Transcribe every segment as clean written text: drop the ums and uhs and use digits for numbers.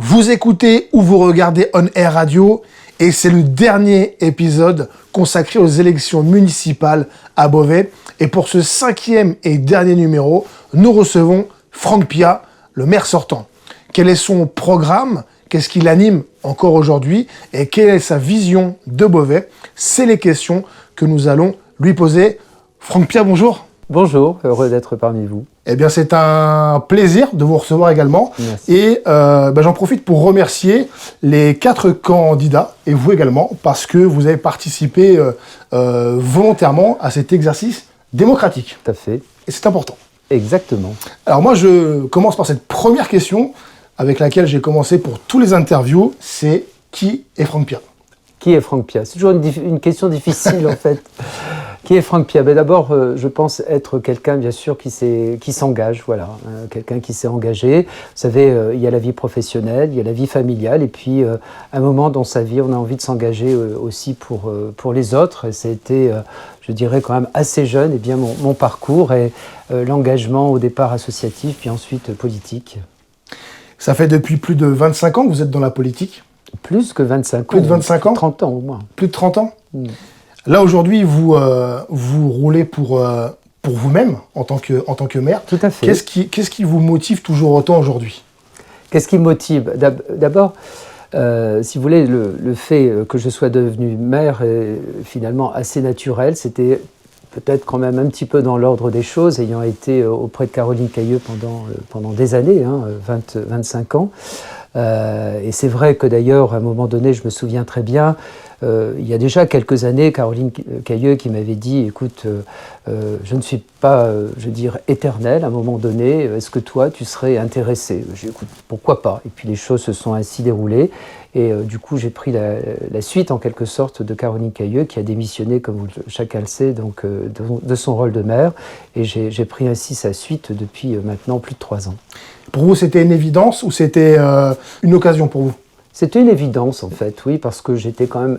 Vous écoutez ou vous regardez On Air Radio et c'est le dernier épisode consacré aux élections municipales à Beauvais. Et pour ce 5e et dernier numéro, nous recevons Franck Piat, le maire sortant. Quel est son programme? Qu'est-ce qui l'anime encore aujourd'hui? Et quelle est sa vision de Beauvais? C'est les questions que nous allons lui poser. Franck Piat, bonjour. Bonjour, heureux d'être parmi vous. Eh bien, c'est un plaisir de vous recevoir également. Merci. Et j'en profite pour remercier les 4 candidats, et vous également, parce que vous avez participé volontairement à cet exercice démocratique. Tout à fait. Et c'est important. Exactement. Alors moi, je commence par cette première question, avec laquelle j'ai commencé pour tous les interviews, c'est qui est Franck Piat? Qui est Franck Piat? C'est toujours une question difficile en fait. Qui est Franck Piat? D'abord, je pense être quelqu'un, bien sûr, qui s'engage, voilà. Quelqu'un qui s'est engagé. Vous savez, il y a la vie professionnelle, il y a la vie familiale, et puis un moment dans sa vie, on a envie de s'engager aussi pour les autres. Et ça a été, je dirais, quand même assez jeune, et bien mon parcours et l'engagement au départ associatif, puis ensuite politique. Ça fait depuis plus de 25 ans que vous êtes dans la politique? Plus que 25 ans. Plus de 25 ans? 30 ans au moins. Plus de 30 ans? Là, aujourd'hui, vous roulez pour vous-même en tant que maire. Tout à fait. Qu'est-ce qui vous motive toujours autant aujourd'hui? Qu'est-ce qui me motive? D'abord, si vous voulez, le fait que je sois devenu maire est finalement assez naturel. C'était peut-être quand même un petit peu dans l'ordre des choses, ayant été auprès de Caroline Cayeux pendant des années, 25 ans. Et c'est vrai que d'ailleurs, à un moment donné, je me souviens très bien, il y a déjà quelques années, Caroline Cayeux qui m'avait dit, écoute, je ne suis pas, je veux dire, éternelle, à un moment donné, est-ce que toi, tu serais intéressé? J'ai dit, écoute, pourquoi pas? Et puis les choses se sont ainsi déroulées, et du coup, j'ai pris la suite, en quelque sorte, de Caroline Cayeux, qui a démissionné, comme chacun le sait, donc, de son rôle de maire, et j'ai pris ainsi sa suite depuis maintenant plus de 3 ans. Pour vous, c'était une évidence ou c'était une occasion pour vous? C'était une évidence, en fait, oui, parce que j'étais quand même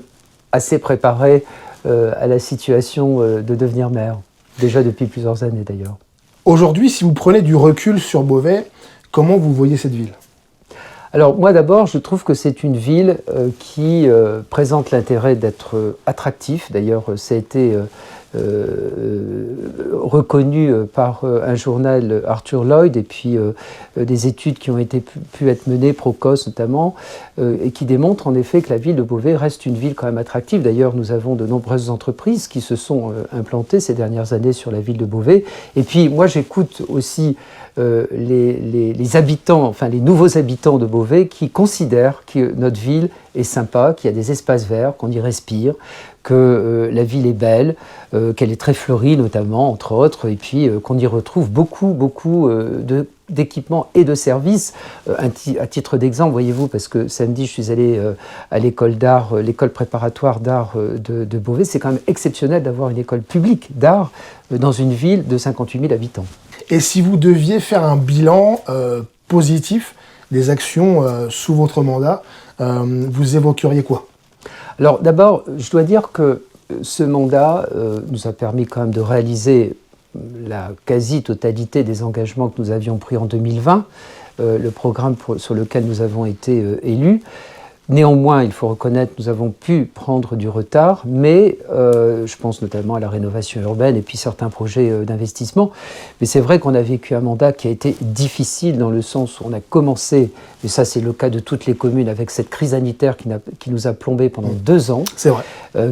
assez préparé à la situation de devenir maire, déjà depuis plusieurs années d'ailleurs. Aujourd'hui, si vous prenez du recul sur Beauvais, comment vous voyez cette ville? Alors moi d'abord, je trouve que c'est une ville qui présente l'intérêt d'être attractif. D'ailleurs, ça a été reconnu par un journal, Arthur Lloyd, et puis des études qui ont été pu être menées, Procos notamment, et qui démontrent en effet que la ville de Beauvais reste une ville quand même attractive. D'ailleurs, nous avons de nombreuses entreprises qui se sont implantées ces dernières années sur la ville de Beauvais. Et puis moi, j'écoute aussi les habitants, enfin les nouveaux habitants de Beauvais qui considèrent que notre ville est sympa, qu'il y a des espaces verts, qu'on y respire, que la ville est belle, qu'elle est très fleurie notamment, entre autres, et puis qu'on y retrouve beaucoup d'équipements et de services. À titre d'exemple, voyez-vous, parce que samedi, je suis allé à l'école d'art, l'école préparatoire d'art de Beauvais. C'est quand même exceptionnel d'avoir une école publique d'art dans une ville de 58 000 habitants. Et si vous deviez faire un bilan positif des actions sous votre mandat, vous évoqueriez quoi? Alors d'abord, je dois dire que ce mandat nous a permis quand même de réaliser la quasi-totalité des engagements que nous avions pris en 2020, le programme sur lequel nous avons été élus. Néanmoins, il faut reconnaître, nous avons pu prendre du retard, mais je pense notamment à la rénovation urbaine et puis certains projets d'investissement. Mais c'est vrai qu'on a vécu un mandat qui a été difficile dans le sens où on a commencé, et ça c'est le cas de toutes les communes, avec cette crise sanitaire qui nous a plombé pendant 2 ans, c'est vrai.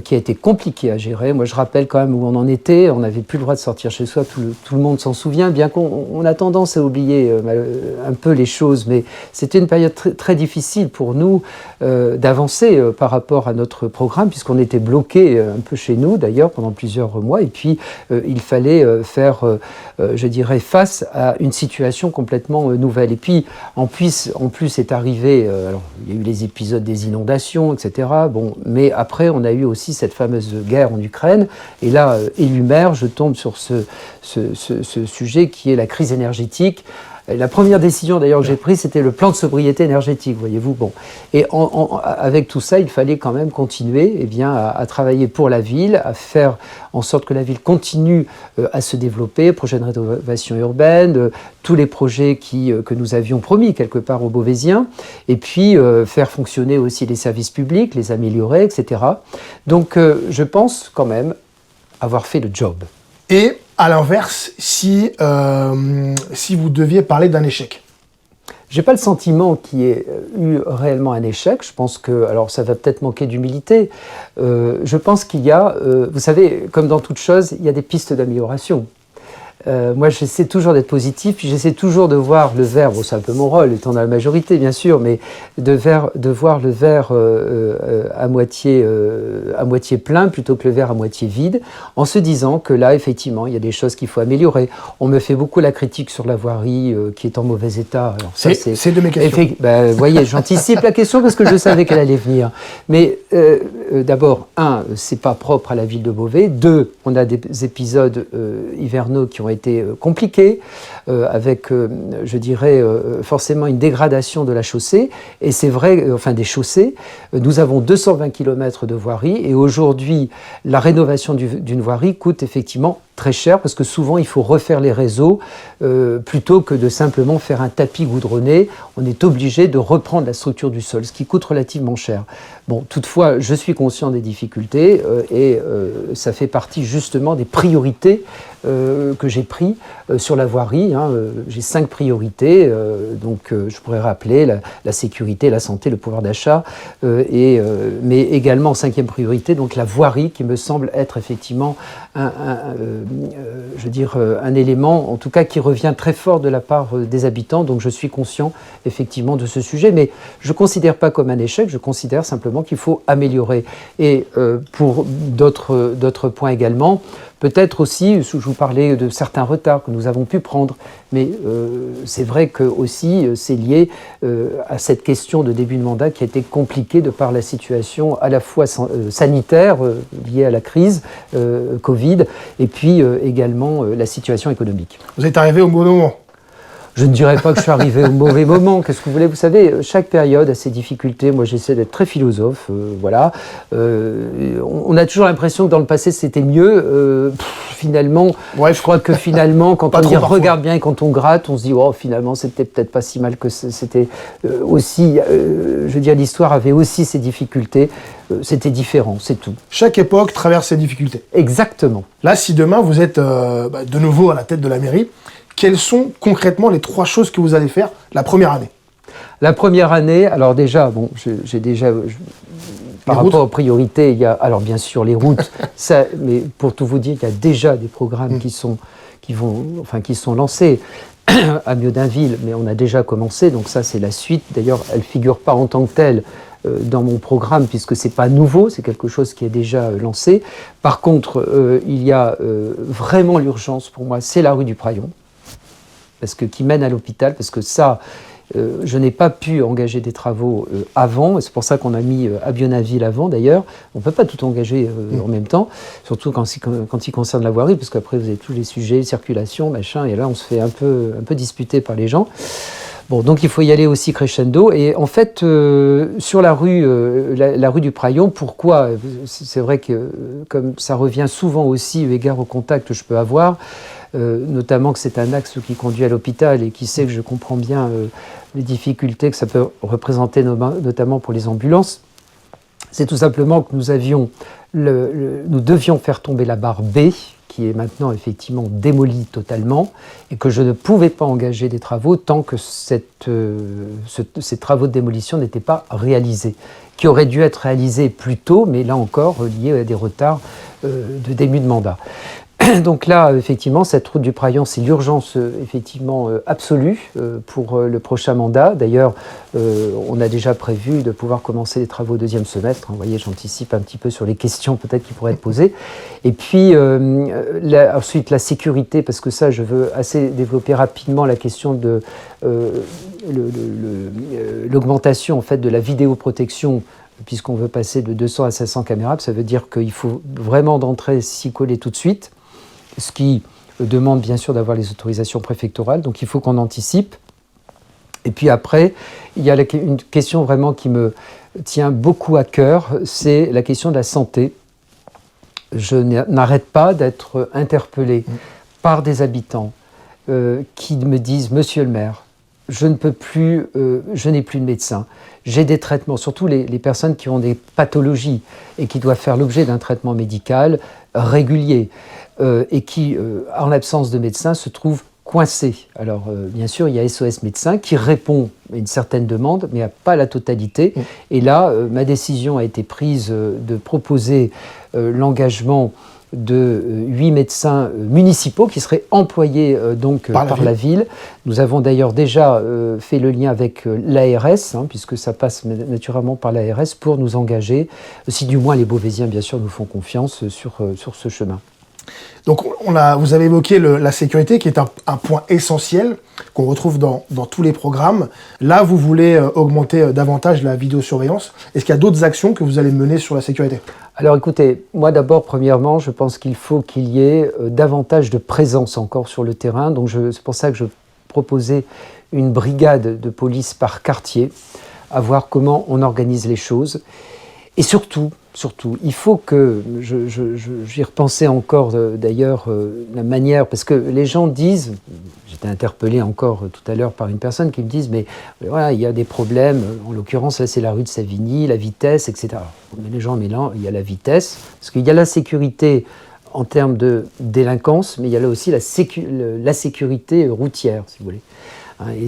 Qui a été compliqué à gérer. Moi je rappelle quand même où on en était, on n'avait plus le droit de sortir chez soi, tout le monde s'en souvient, bien qu'on a tendance à oublier un peu les choses, mais c'était une période très, très difficile pour nous, d'avancer par rapport à notre programme, puisqu'on était bloqué un peu chez nous, d'ailleurs, pendant plusieurs mois. Et puis, il fallait faire, je dirais, face à une situation complètement nouvelle. Et puis, en plus est arrivé, alors, il y a eu les épisodes des inondations, etc. Bon, mais après, on a eu aussi cette fameuse guerre en Ukraine. Et là, élu maire, je tombe sur ce sujet qui est la crise énergétique. La première décision d'ailleurs que j'ai prise, c'était le plan de sobriété énergétique, voyez-vous. Bon. Et avec tout ça, il fallait quand même continuer à travailler pour la ville, à faire en sorte que la ville continue à se développer, projet de rénovation urbaine, tous les projets que nous avions promis quelque part aux Beauvaisiens, et puis faire fonctionner aussi les services publics, les améliorer, etc. Donc je pense quand même avoir fait le job. Et à l'inverse, si vous deviez parler d'un échec? J'ai pas le sentiment qu'il y ait eu réellement un échec. Je pense que, alors ça va peut-être manquer d'humilité, je pense qu'il y a, vous savez, comme dans toute chose, il y a des pistes d'amélioration. Moi, j'essaie toujours d'être positif, puis j'essaie toujours de voir le verre, bon, c'est un peu mon rôle, étant dans la majorité, bien sûr, mais de voir le verre à moitié plein plutôt que le verre à moitié vide, en se disant que là, effectivement, il y a des choses qu'il faut améliorer. On me fait beaucoup la critique sur la voirie qui est en mauvais état. Alors, ça, c'est de mes questions. Vous voyez, j'anticipe la question parce que je savais qu'elle allait venir. Mais d'abord, c'est pas propre à la ville de Beauvais. 2, on a des épisodes hivernaux qui ont été compliqués, avec, je dirais, forcément une dégradation de la chaussée. Et c'est vrai, des chaussées. Nous avons 220 km de voirie et aujourd'hui, la rénovation d'une voirie coûte effectivement très cher parce que souvent il faut refaire les réseaux plutôt que de simplement faire un tapis goudronné. On est obligé de reprendre la structure du sol, ce qui coûte relativement cher. Bon, toutefois, je suis conscient des difficultés et ça fait partie justement des priorités que j'ai prises sur la voirie. J'ai 5 priorités, donc je pourrais rappeler la sécurité, la santé, le pouvoir d'achat, mais également 5e priorité, donc la voirie qui me semble être effectivement un élément, en tout cas, qui revient très fort de la part des habitants. Donc, je suis conscient, effectivement, de ce sujet. Mais je ne considère pas comme un échec, je considère simplement qu'il faut améliorer. Et pour d'autres points également, peut-être aussi, je vous parlais de certains retards que nous avons pu prendre, mais c'est vrai que aussi c'est lié à cette question de début de mandat qui a été compliquée de par la situation à la fois sanitaire liée à la crise Covid et puis également la situation économique. Vous êtes arrivé au bon moment. Je ne dirais pas que je suis arrivé au mauvais moment. Qu'est-ce que vous voulez? Vous savez, chaque période a ses difficultés. Moi, j'essaie d'être très philosophe. Voilà. On a toujours l'impression que dans le passé, c'était mieux. Finalement, je crois que finalement, quand on y regarde bien et quand on gratte, on se dit, oh, finalement, c'était peut-être pas si mal que c'était aussi. Je veux dire, l'histoire avait aussi ses difficultés. C'était différent, c'est tout. Chaque époque traverse ses difficultés. Exactement. Là, si demain, vous êtes de nouveau à la tête de la mairie, quelles sont concrètement les 3 choses que vous allez faire la première année? La première année, alors déjà, bon, j'ai déjà, par rapport aux priorités, il y a, alors bien sûr les routes, ça, mais pour tout vous dire, il y a déjà des programmes qui sont lancés à Mieux-d'Inville, mais on a déjà commencé, donc ça c'est la suite. D'ailleurs, elle ne figure pas en tant que telle dans mon programme, puisque ce n'est pas nouveau, c'est quelque chose qui est déjà lancé. Par contre, il y a vraiment l'urgence pour moi, c'est la rue du Praillon, qui mène à l'hôpital, parce que ça, je n'ai pas pu engager des travaux avant, et c'est pour ça qu'on a mis Abbionaville avant d'ailleurs. On ne peut pas tout engager en même temps, surtout quand il concerne la voirie, parce qu'après vous avez tous les sujets, circulation, machin, et là on se fait un peu disputer par les gens. Bon, donc il faut y aller aussi crescendo. Et en fait, sur la rue du Praillon, pourquoi? C'est vrai que comme ça revient souvent aussi eu égard au contact que je peux avoir, notamment que c'est un axe qui conduit à l'hôpital et qui sait que je comprends bien les difficultés que ça peut représenter, notamment pour les ambulances. C'est tout simplement que nous devions faire tomber la barre B, qui est maintenant effectivement démolie totalement, et que je ne pouvais pas engager des travaux tant que ces travaux de démolition n'étaient pas réalisés, qui auraient dû être réalisés plus tôt, mais là encore liés à des retards de début de mandat. Donc là, effectivement, cette route du Praillon, c'est l'urgence effectivement absolue pour le prochain mandat. D'ailleurs, on a déjà prévu de pouvoir commencer les travaux au 2e semestre. Vous voyez, j'anticipe un petit peu sur les questions peut-être qui pourraient être posées. Et puis, ensuite, la sécurité, parce que ça, je veux assez développer rapidement la question de l'augmentation en fait, de la vidéoprotection, puisqu'on veut passer de 200 à 500 caméras. Ça veut dire qu'il faut vraiment d'entrée s'y coller tout de suite. Ce qui, demande bien sûr d'avoir les autorisations préfectorales, donc il faut qu'on anticipe. Et puis après, il y a une question vraiment qui me tient beaucoup à cœur, c'est la question de la santé. Je n'arrête pas d'être interpellé par des habitants qui me disent « Monsieur le maire, je ne peux plus, je n'ai plus de médecin, j'ai des traitements », surtout les personnes qui ont des pathologies et qui doivent faire l'objet d'un traitement médical régulier et qui, en l'absence de médecin, se trouvent coincés. Alors, bien sûr, il y a SOS Médecins qui répond à une certaine demande, mais pas la totalité. Et là, ma décision a été prise de proposer l'engagement de 8 médecins municipaux qui seraient employés par la ville. Nous avons d'ailleurs déjà fait le lien avec l'ARS, puisque ça passe naturellement par l'ARS, pour nous engager, si du moins les Beauvaisiens, bien sûr, nous font confiance sur ce chemin. Donc vous avez évoqué la sécurité qui est un point essentiel qu'on retrouve dans tous les programmes. Là, vous voulez augmenter davantage la vidéosurveillance. Est-ce qu'il y a d'autres actions que vous allez mener sur la sécurité ? Alors écoutez, moi d'abord, premièrement, je pense qu'il faut qu'il y ait davantage de présence encore sur le terrain. Donc c'est pour ça que je proposais une brigade de police par quartier, à voir comment on organise les choses. Et surtout, il faut que, j'y repensais encore d'ailleurs, la manière, parce que les gens disent, j'étais interpellé encore tout à l'heure par une personne qui me disent, mais voilà, il y a des problèmes, en l'occurrence là c'est la rue de Savigny, la vitesse, etc. Mais les gens mélangent, il y a la vitesse, parce qu'il y a la sécurité en termes de délinquance, mais il y a là aussi la sécurité routière, si vous voulez. Et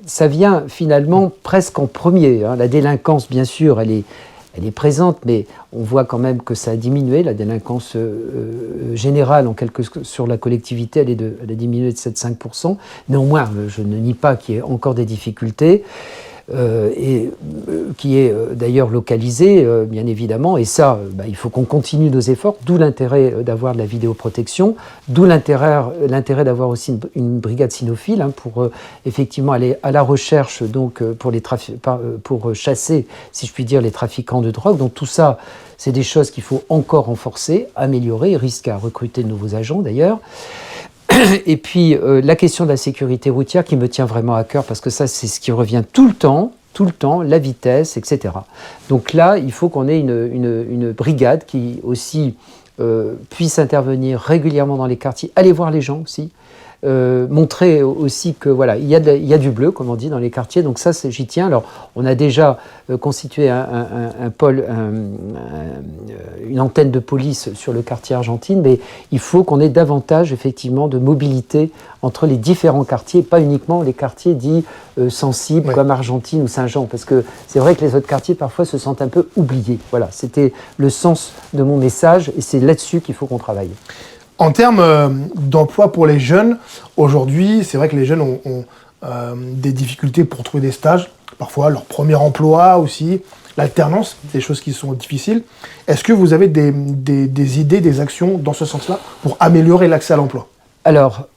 ça vient finalement presque en premier. La délinquance, bien sûr, elle est présente, mais on voit quand même que ça a diminué. La délinquance générale sur la collectivité, elle a diminué de 7-5%. Néanmoins, je ne nie pas qu'il y ait encore des difficultés, qui est d'ailleurs localisée, bien évidemment. Et ça, il faut qu'on continue nos efforts, d'où l'intérêt d'avoir de la vidéoprotection, d'où l'intérêt d'avoir aussi une brigade cynophile pour effectivement aller à la recherche donc, pour chasser, si je puis dire, les trafiquants de drogue. Donc tout ça, c'est des choses qu'il faut encore renforcer, améliorer, il risque à recruter de nouveaux agents d'ailleurs. Et puis la question de la sécurité routière qui me tient vraiment à cœur, parce que ça c'est ce qui revient tout le temps, la vitesse, etc. Donc là, il faut qu'on ait une brigade qui aussi puisse intervenir régulièrement dans les quartiers, aller voir les gens aussi, montrer aussi que voilà, il y a du bleu, comme on dit, dans les quartiers. Donc ça, j'y tiens. Alors, on a déjà constitué un pôle, une antenne de police sur le quartier Argentine, mais il faut qu'on ait davantage, effectivement, de mobilité entre les différents quartiers, pas uniquement les quartiers dits sensibles, comme Argentine ou Saint-Jean, parce que c'est vrai que les autres quartiers, parfois, se sentent un peu oubliés. Voilà, c'était le sens de mon message, et c'est là-dessus qu'il faut qu'on travaille. En termes d'emploi pour les jeunes, aujourd'hui, c'est vrai que les jeunes ont des difficultés pour trouver des stages, parfois leur premier emploi aussi, l'alternance, des choses qui sont difficiles. Est-ce que vous avez des idées, des actions dans ce sens-là pour améliorer l'accès à l'emploi ? Alors,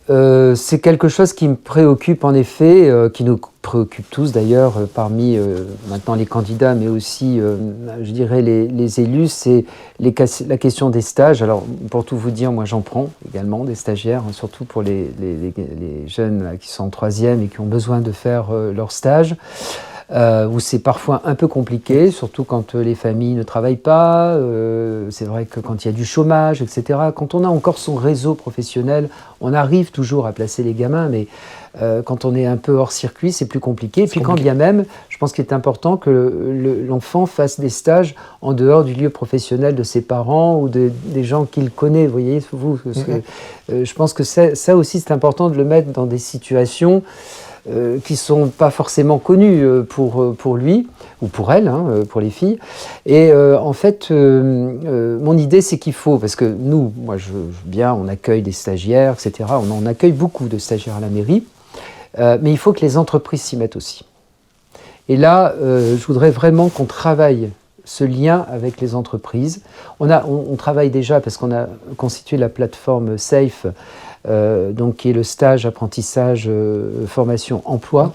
c'est quelque chose qui me préoccupe en effet, qui nous préoccupe tous d'ailleurs, parmi maintenant les candidats, mais aussi, je dirais, les élus, c'est la question des stages. Alors, pour tout vous dire, moi j'en prends également des stagiaires, surtout pour les jeunes qui sont en troisième et qui ont besoin de faire leur stage. Où c'est parfois un peu compliqué, surtout quand les familles ne travaillent pas, c'est vrai que quand il y a du chômage, etc. Quand on a encore son réseau professionnel, on arrive toujours à placer les gamins, mais quand on est un peu hors circuit, c'est plus compliqué. Et puis quand bien même, je pense qu'il est important que l'enfant fasse des stages en dehors du lieu professionnel de ses parents ou des gens qu'il connaît, vous voyez, vous. Je pense que ça aussi, c'est important de le mettre dans des situations qui ne sont pas forcément connues pour lui ou pour elle, pour les filles. Et en fait, mon idée, c'est qu'il faut, parce que nous, moi, on accueille des stagiaires, etc. On accueille beaucoup de stagiaires à la mairie, mais il faut que les entreprises s'y mettent aussi. Et là, je voudrais vraiment qu'on travaille ce lien avec les entreprises. On travaille déjà, parce qu'on a constitué la plateforme SAFE, donc qui est le stage, apprentissage, formation, emploi,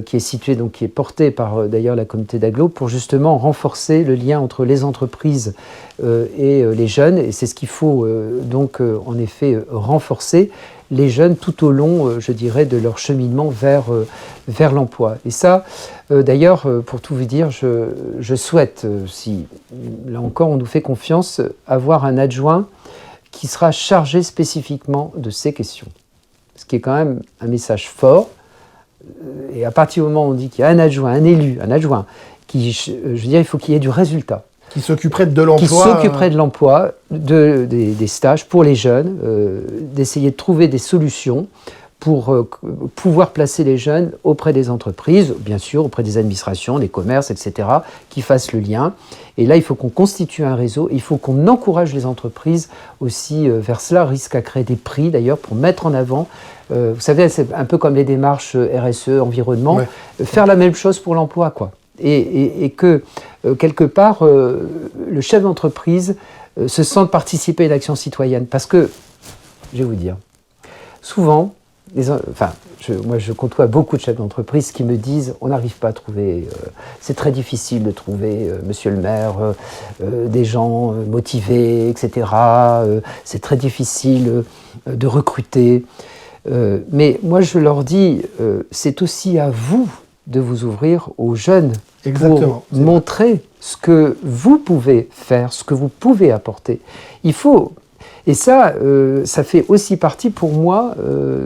qui est situé, donc qui est porté par d'ailleurs la communauté d'agglo pour justement renforcer le lien entre les entreprises et les jeunes. Et c'est ce qu'il faut donc en effet renforcer les jeunes tout au long, je dirais, de leur cheminement vers l'emploi. Et ça, d'ailleurs, pour tout vous dire, je souhaite, si là encore on nous fait confiance, avoir un adjoint qui sera chargé spécifiquement de ces questions. Ce qui est quand même un message fort. Et à partir du moment où on dit qu'il y a un adjoint, un élu, un adjoint, qui, je veux dire, il faut qu'il y ait du résultat. Qui s'occuperait de l'emploi. Qui s'occuperait de l'emploi, des stages pour les jeunes, d'essayer de trouver des solutions pour pouvoir placer les jeunes auprès des entreprises, bien sûr, auprès des administrations, des commerces, etc., qui fassent le lien. Et là, il faut qu'on constitue un réseau, il faut qu'on encourage les entreprises aussi vers cela, risque à créer des prix d'ailleurs pour mettre en avant. Vous savez, c'est un peu comme les démarches RSE, environnement, faire la même chose pour l'emploi, quoi. Et que, quelque part, le chef d'entreprise se sente participer à l'action citoyenne. Parce que, je vais vous dire, souvent, moi je côtoie beaucoup de chefs d'entreprise qui me disent on n'arrive pas à trouver, c'est très difficile de trouver, monsieur le maire, des gens motivés, etc. C'est très difficile de recruter. Mais moi je leur dis, c'est aussi à vous de vous ouvrir aux jeunes. Exactement. Pour montrer ce que vous pouvez faire, ce que vous pouvez apporter. Il faut... Et ça, ça fait aussi partie pour moi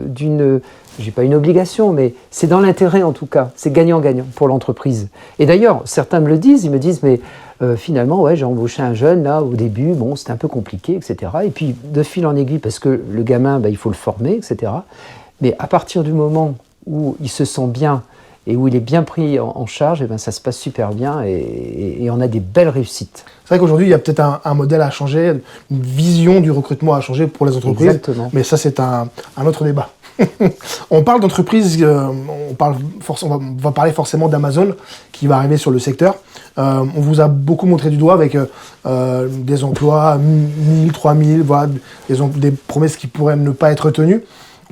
d'une, je dis pas une obligation, mais c'est dans l'intérêt en tout cas, c'est gagnant-gagnant pour l'entreprise. Et d'ailleurs, certains me le disent, ils me disent, mais finalement, ouais, j'ai embauché un jeune là au début, bon, c'était un peu compliqué, etc. Et puis de fil en aiguille, parce que le gamin, il faut le former, etc. Mais à partir du moment où il se sent bien et où il est bien pris en charge, ça se passe super bien et on a des belles réussites. C'est vrai qu'aujourd'hui, il y a peut-être un modèle à changer, une vision du recrutement à changer pour les entreprises. Exactement. Mais ça, c'est un autre débat. On parle d'entreprise, on va parler forcément d'Amazon qui va arriver sur le secteur. On vous a beaucoup montré du doigt avec des emplois 1000, 3000, voilà, des promesses qui pourraient ne pas être tenues.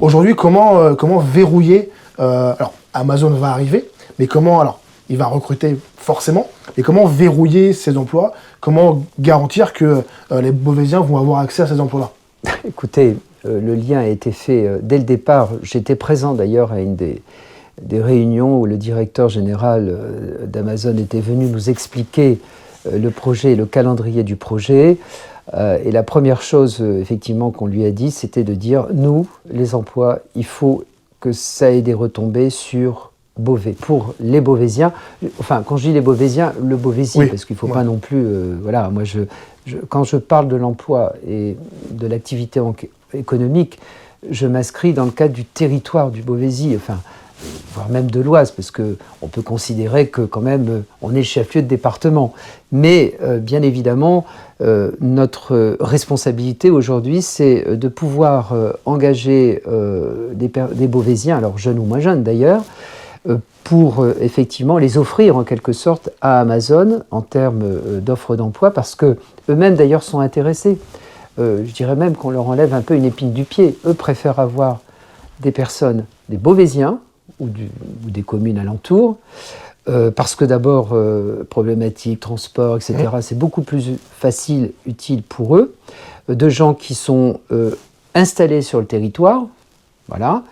Aujourd'hui, comment verrouiller alors, Amazon va arriver, mais comment, alors, il va recruter forcément, mais comment verrouiller ces emplois? Comment garantir que les Beauvaisiens vont avoir accès à ces emplois-là? Écoutez, le lien a été fait dès le départ. J'étais présent d'ailleurs à une des réunions où le directeur général d'Amazon était venu nous expliquer le projet, le calendrier du projet. Et la première chose, effectivement, qu'on lui a dit, c'était de dire, nous, les emplois, il faut que ça ait des retombées sur Beauvais, pour les Beauvaisiens. Enfin, quand je dis les Beauvaisiens, le Beauvaisis, oui, parce qu'il ne faut pas non plus... voilà, moi, quand je parle de l'emploi et de l'activité économique, je m'inscris dans le cadre du territoire du Beauvaisis, enfin, voire même de l'Oise, parce qu'on peut considérer que quand même, on est le chef-lieu de département. Mais bien évidemment, notre responsabilité aujourd'hui, c'est de pouvoir engager des Beauvaisiens, alors jeunes ou moins jeunes d'ailleurs, pour effectivement les offrir en quelque sorte à Amazon en termes d'offres d'emploi, parce qu'eux-mêmes d'ailleurs sont intéressés. Je dirais même qu'on leur enlève un peu une épine du pied. Eux préfèrent avoir des personnes, des Beauvaisiens ou des communes alentours, parce que d'abord, problématique, transport, etc., c'est beaucoup plus facile, utile pour eux, de gens qui sont installés sur le territoire, voilà,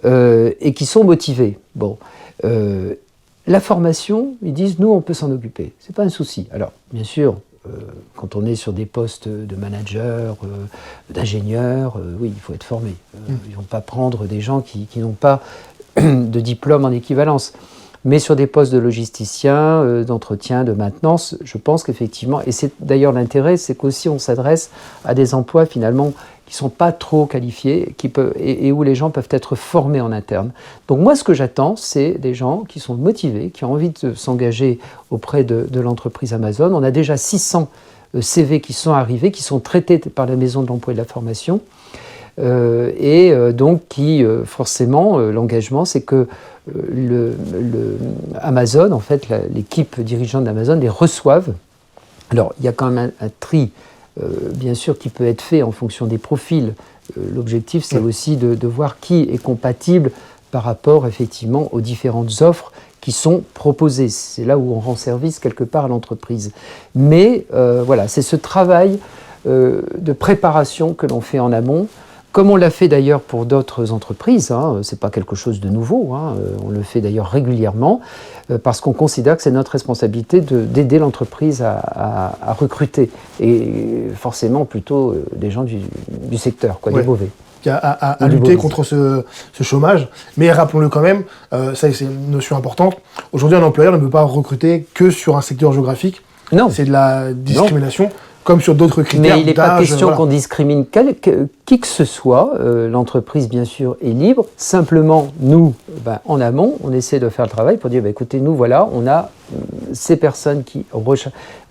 et qui sont motivés. Bon, la formation, ils disent, nous, on peut s'en occuper, c'est pas un souci. Alors, bien sûr, quand on est sur des postes de manager, d'ingénieur, oui, il faut être formé. Ils ne vont pas prendre des gens qui n'ont pas de diplôme en équivalence. Mais sur des postes de logisticiens, d'entretien, de maintenance, je pense qu'effectivement, et c'est d'ailleurs l'intérêt, c'est qu'aussi on s'adresse à des emplois finalement qui ne sont pas trop qualifiés et où les gens peuvent être formés en interne. Donc moi, ce que j'attends, c'est des gens qui sont motivés, qui ont envie de s'engager auprès de l'entreprise Amazon. On a déjà 600 CV qui sont arrivés, qui sont traités par la Maison de l'Emploi et de la Formation. Donc qui, forcément, l'engagement, c'est que Amazon, en fait, l'équipe dirigeante d'Amazon les reçoive. Alors, il y a quand même un tri, bien sûr, qui peut être fait en fonction des profils l'objectif, c'est aussi de voir qui est compatible par rapport effectivement aux différentes offres qui sont proposées. C'est là où on rend service quelque part à l'entreprise. Mais voilà, c'est ce travail de préparation que l'on fait en amont, comme on l'a fait d'ailleurs pour d'autres entreprises, hein, ce n'est pas quelque chose de nouveau, hein, on le fait d'ailleurs régulièrement, parce qu'on considère que c'est notre responsabilité d'aider l'entreprise à recruter, et forcément plutôt des gens du secteur, des Beauvais. À lutter contre ce chômage. Mais rappelons-le quand même, ça c'est une notion importante, aujourd'hui un employeur ne peut pas recruter que sur un secteur géographique, non. C'est de la discrimination. Non. Comme sur d'autres critères. Mais il n'est pas question qu'on discrimine qui que ce soit. L'entreprise, bien sûr, est libre. Simplement, nous, en amont, on essaie de faire le travail pour dire, écoutez, nous, voilà, on a ces personnes qui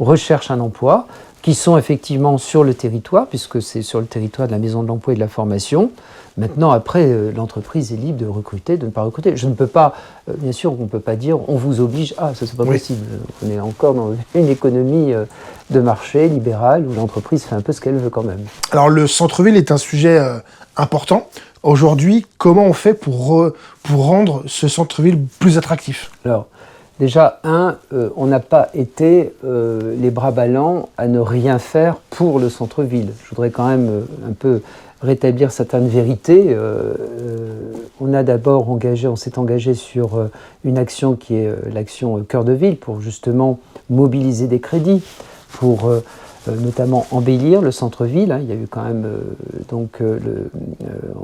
recherchent un emploi, qui sont effectivement sur le territoire, puisque c'est sur le territoire de la Maison de l'Emploi et de la Formation. Maintenant, après, l'entreprise est libre de recruter, de ne pas recruter. Je ne peux pas, bien sûr, on ne peut pas dire on vous oblige. Ça, c'est pas possible. On est encore dans une économie de marché libérale où l'entreprise fait un peu ce qu'elle veut quand même. Alors, le centre-ville est un sujet important. Aujourd'hui, comment on fait pour rendre ce centre-ville plus attractif ? Alors, déjà, on n'a pas été les bras ballants à ne rien faire pour le centre-ville. Je voudrais quand même un peu rétablir certaines vérités. On s'est engagé sur une action qui est l'action Cœur de Ville pour justement mobiliser des crédits pour notamment embellir le centre-ville. Il y a eu quand même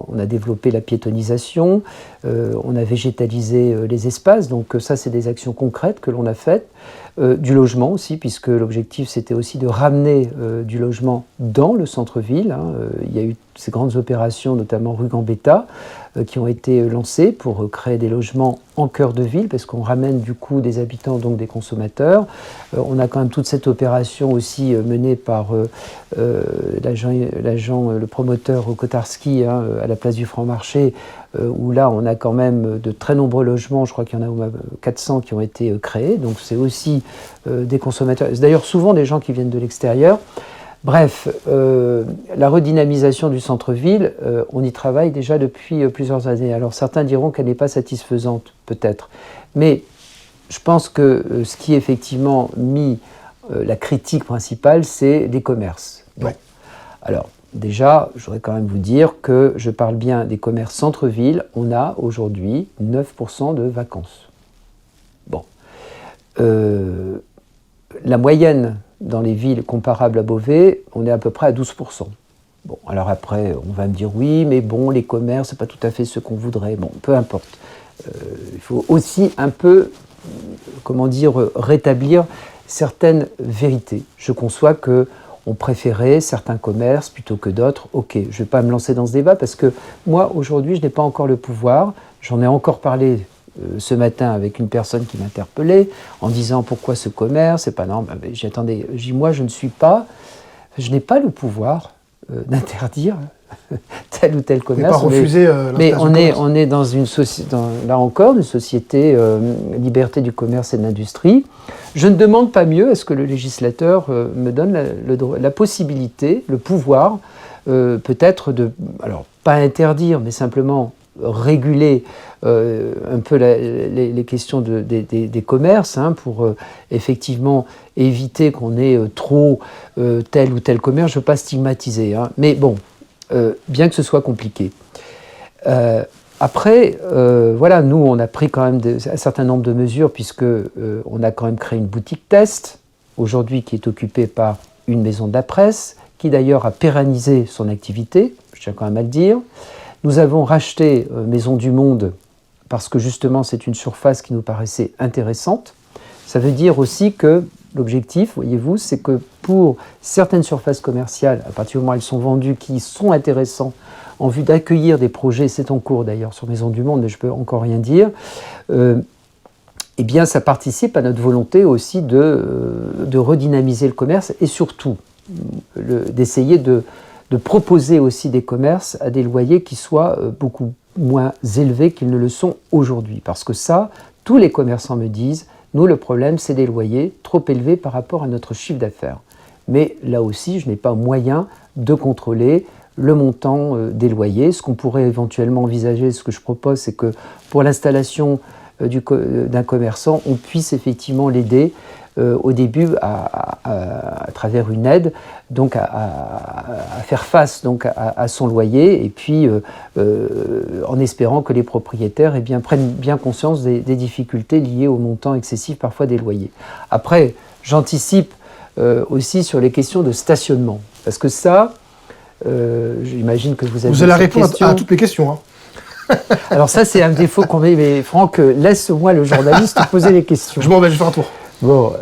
on a développé la piétonisation, on a végétalisé les espaces, donc ça c'est des actions concrètes que l'on a faites. Du logement aussi, puisque l'objectif c'était aussi de ramener du logement dans le centre-ville. Il y a eu ces grandes opérations, notamment rue Gambetta, qui ont été lancées pour créer des logements en cœur de ville, parce qu'on ramène du coup des habitants, donc des consommateurs. On a quand même toute cette opération aussi menée par le promoteur Kotarski à la place du Franc-Marché, où là on a quand même de très nombreux logements, je crois qu'il y en a 400 qui ont été créés, donc c'est aussi des consommateurs, c'est d'ailleurs souvent des gens qui viennent de l'extérieur. Bref, la redynamisation du centre-ville, on y travaille déjà depuis plusieurs années. Alors certains diront qu'elle n'est pas satisfaisante, peut-être, mais je pense que ce qui est effectivement mis la critique principale, c'est les commerces. Ouais. Alors, déjà, je voudrais quand même vous dire que je parle bien des commerces centre-ville. On a aujourd'hui 9% de vacances. Bon. La moyenne dans les villes comparables à Beauvais, on est à peu près à 12%. Bon, alors après, on va me dire oui, mais bon, les commerces, c'est pas tout à fait ce qu'on voudrait. Bon, peu importe. Il faut aussi un peu, rétablir certaines vérités. Je conçois que on préférait certains commerces plutôt que d'autres. Ok, je ne vais pas me lancer dans ce débat parce que moi, aujourd'hui, je n'ai pas encore le pouvoir. J'en ai encore parlé ce matin avec une personne qui m'interpellait en disant pourquoi ce commerce, c'est pas normal. J'attendais, moi, je n'ai pas le pouvoir d'interdire tel ou tel commerce. Pas refuser mais on est dans une société, là encore, une société liberté du commerce et de l'industrie. Je ne demande pas mieux à ce que le législateur me donne la possibilité, le pouvoir, peut-être de, alors pas interdire, mais simplement réguler un peu les questions des commerces pour effectivement éviter qu'on ait trop tel ou tel commerce. Je ne veux pas stigmatiser, mais bon, bien que ce soit compliqué. Après, voilà, nous, on a pris quand même un certain nombre de mesures puisque on a quand même créé une boutique test, aujourd'hui qui est occupée par une maison de la presse, qui d'ailleurs a pérennisé son activité, je tiens quand même à le dire. Nous avons racheté Maison du Monde parce que justement c'est une surface qui nous paraissait intéressante. Ça veut dire aussi que l'objectif, voyez-vous, c'est que pour certaines surfaces commerciales, à partir du moment où elles sont vendues, qui sont intéressantes en vue d'accueillir des projets, c'est en cours d'ailleurs sur Maison du Monde, mais je ne peux encore rien dire, eh bien ça participe à notre volonté aussi de redynamiser le commerce et surtout d'essayer de proposer aussi des commerces à des loyers qui soient beaucoup moins élevés qu'ils ne le sont aujourd'hui. Parce que ça, tous les commerçants me disent, nous le problème c'est des loyers trop élevés par rapport à notre chiffre d'affaires. Mais là aussi, je n'ai pas moyen de contrôler le montant des loyers. Ce qu'on pourrait éventuellement envisager, ce que je propose, c'est que pour l'installation d'un commerçant, on puisse effectivement l'aider au début à travers une aide, donc à faire face donc à son loyer, et puis en espérant que les propriétaires prennent bien conscience des difficultés liées au montant excessif parfois des loyers. Après, j'anticipe aussi sur les questions de stationnement, parce que ça, j'imagine que vous avez... Vous allez répondre à toutes les questions. Alors ça, c'est un défaut qu'on met, mais Franck, laisse-moi le journaliste poser les questions. Je m'en vais, je vais faire un tour. Bon,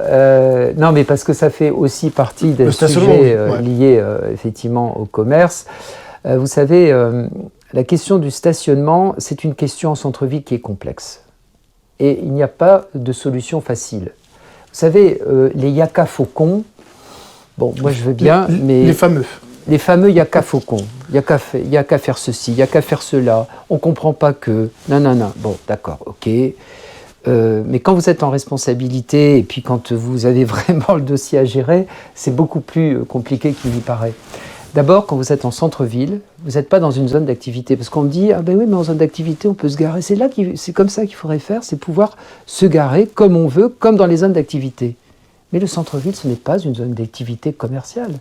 non, mais parce que ça fait aussi partie des sujets liés effectivement au commerce. Vous savez, la question du stationnement, c'est une question en centre-ville qui est complexe. Et il n'y a pas de solution facile. Vous savez, les yaka faucons, bon, moi je veux bien, mais... Les fameux. Les fameux yaka faucons. Il n'y a qu'à faire ceci, il n'y a qu'à faire cela. On ne comprend pas que... Non. Bon, d'accord, ok. Mais quand vous êtes en responsabilité et puis quand vous avez vraiment le dossier à gérer, c'est beaucoup plus compliqué qu'il n'y paraît. D'abord, quand vous êtes en centre-ville, vous n'êtes pas dans une zone d'activité. Parce qu'on me dit, ah ben oui, mais en zone d'activité, on peut se garer. C'est comme ça qu'il faudrait faire, c'est pouvoir se garer comme on veut, comme dans les zones d'activité. Mais le centre-ville, ce n'est pas une zone d'activité commerciale.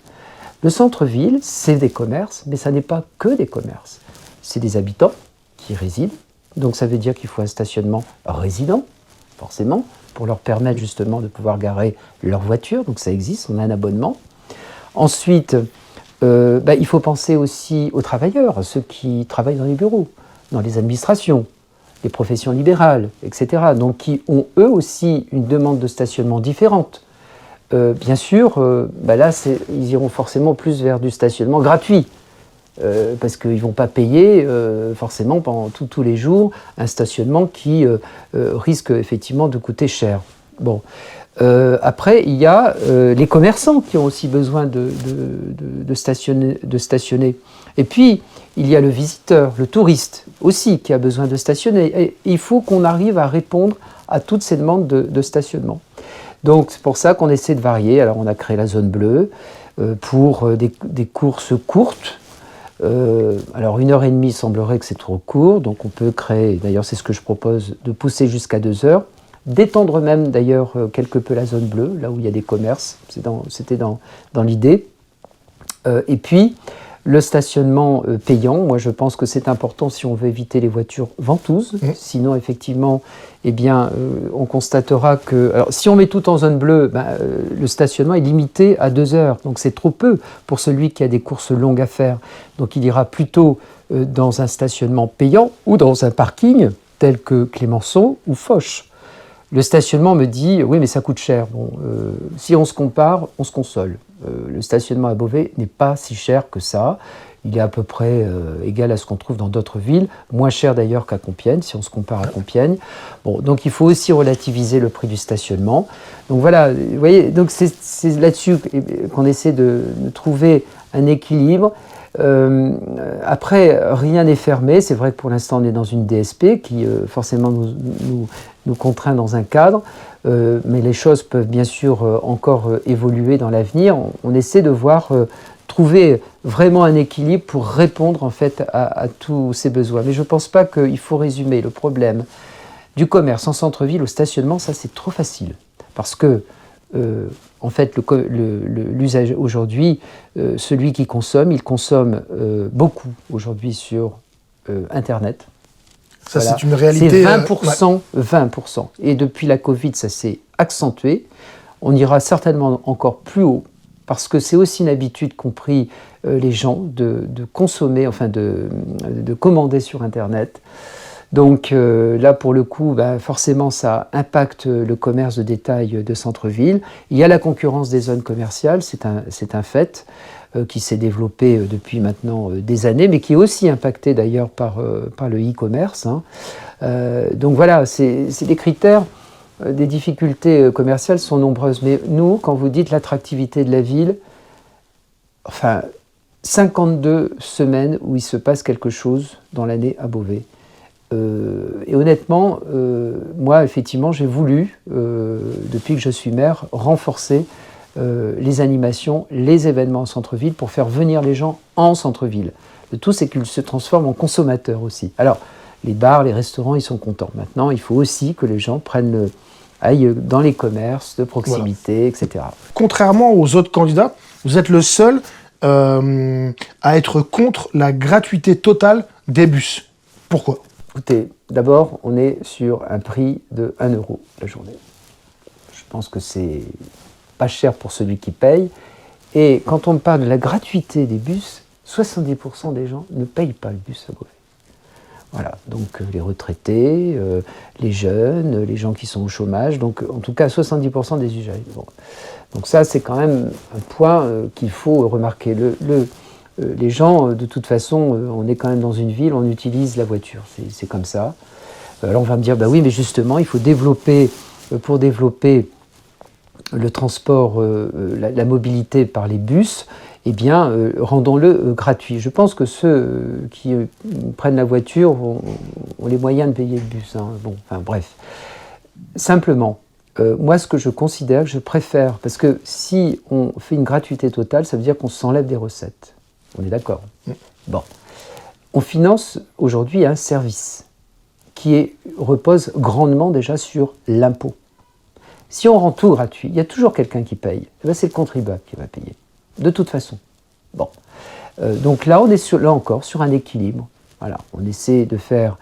Le centre-ville, c'est des commerces, mais ça n'est pas que des commerces. C'est des habitants qui résident. Donc ça veut dire qu'il faut un stationnement résident, forcément, pour leur permettre justement de pouvoir garer leur voiture. Donc ça existe, on a un abonnement. Ensuite, il faut penser aussi aux travailleurs, ceux qui travaillent dans les bureaux, dans les administrations, les professions libérales, etc. Donc qui ont eux aussi une demande de stationnement différente. Bien sûr, là, ils iront forcément plus vers du stationnement gratuit. Parce qu'ils ne vont pas payer forcément pendant tous les jours un stationnement qui risque effectivement de coûter cher. Bon. Après, il y a les commerçants qui ont aussi besoin de stationner. Et puis, il y a le visiteur, le touriste aussi qui a besoin de stationner. Et il faut qu'on arrive à répondre à toutes ces demandes de stationnement. Donc, c'est pour ça qu'on essaie de varier. Alors, on a créé la zone bleue pour des courses courtes. Alors 1h30, il semblerait que c'est trop court, donc on peut créer, d'ailleurs c'est ce que je propose, de pousser jusqu'à 2 heures, d'étendre même d'ailleurs quelque peu la zone bleue, là où il y a des commerces, c'était dans l'idée. Et puis le stationnement payant, moi je pense que c'est important si on veut éviter les voitures ventouses, sinon effectivement, on constatera que... Alors si on met tout en zone bleue, le stationnement est limité à 2 heures, donc c'est trop peu pour celui qui a des courses longues à faire. Donc il ira plutôt dans un stationnement payant ou dans un parking tel que Clémenceau ou Foch. Le stationnement me dit, oui mais ça coûte cher. Bon, si on se compare, on se console. Le stationnement à Beauvais n'est pas si cher que ça. Il est à peu près égal à ce qu'on trouve dans d'autres villes, moins cher d'ailleurs qu'à Compiègne, si on se compare à Compiègne. Bon, donc il faut aussi relativiser le prix du stationnement. Donc voilà, vous voyez, donc c'est là-dessus qu'on essaie de trouver un équilibre. Après, rien n'est fermé. C'est vrai que pour l'instant, on est dans une DSP qui forcément nous contraint dans un cadre. Mais les choses peuvent bien sûr encore évoluer dans l'avenir. On essaie de trouver vraiment un équilibre pour répondre en fait à tous ces besoins. Mais je ne pense pas qu'il faut résumer le problème du commerce en centre-ville au stationnement. Ça, c'est trop facile. Parce que, en fait, l'usage aujourd'hui, celui qui consomme, il consomme beaucoup aujourd'hui sur Internet. Ça, voilà. C'est une réalité. C'est 20%, 20%. Et depuis la Covid, ça s'est accentué. On ira certainement encore plus haut, parce que c'est aussi une habitude qu'ont pris les gens de consommer, enfin de commander sur Internet. Donc là, pour le coup, forcément, ça impacte le commerce de détail de centre-ville. Il y a la concurrence des zones commerciales, c'est un fait, qui s'est développé depuis maintenant des années, mais qui est aussi impacté d'ailleurs par le e-commerce. Donc voilà, c'est des critères. Des difficultés commerciales sont nombreuses. Mais nous, quand vous dites l'attractivité de la ville, enfin, 52 semaines où il se passe quelque chose dans l'année à Beauvais. Et honnêtement, moi, effectivement, j'ai voulu, depuis que je suis maire, renforcer les animations, les événements en centre-ville pour faire venir les gens en centre-ville. Le tout, c'est qu'ils se transforment en consommateurs aussi. Alors, les bars, les restaurants, ils sont contents. Maintenant, il faut aussi que les gens aillent dans les commerces de proximité, etc. Contrairement aux autres candidats, vous êtes le seul à être contre la gratuité totale des bus. Pourquoi ? Écoutez, d'abord, on est sur un prix de 1 € la journée. Je pense que c'est pas cher pour celui qui paye. Et quand on parle de la gratuité des bus, 70% des gens ne payent pas le bus à Beauvais. Voilà, donc les retraités, les jeunes, les gens qui sont au chômage, donc en tout cas 70% des usagers. Bon. Donc ça, c'est quand même un point qu'il faut remarquer. Les gens, de toute façon, on est quand même dans une ville, on utilise la voiture, c'est comme ça. Alors on va me dire, bah oui, mais justement, il faut développer, pour développer le transport, la mobilité par les bus, eh bien, rendons-le gratuit. Je pense que ceux qui prennent la voiture ont les moyens de payer le bus. Hein. Bon, enfin bref. Simplement, moi, ce que je considère, je préfère, parce que si on fait une gratuité totale, ça veut dire qu'on s'enlève des recettes. On est d'accord ? Bon. On finance aujourd'hui un service qui repose grandement déjà sur l'impôt. Si on rend tout gratuit, il y a toujours quelqu'un qui paye. Eh bien, c'est le contribuable qui va payer, de toute façon. Bon. Donc là, on est là encore sur un équilibre. Voilà. On essaie de faire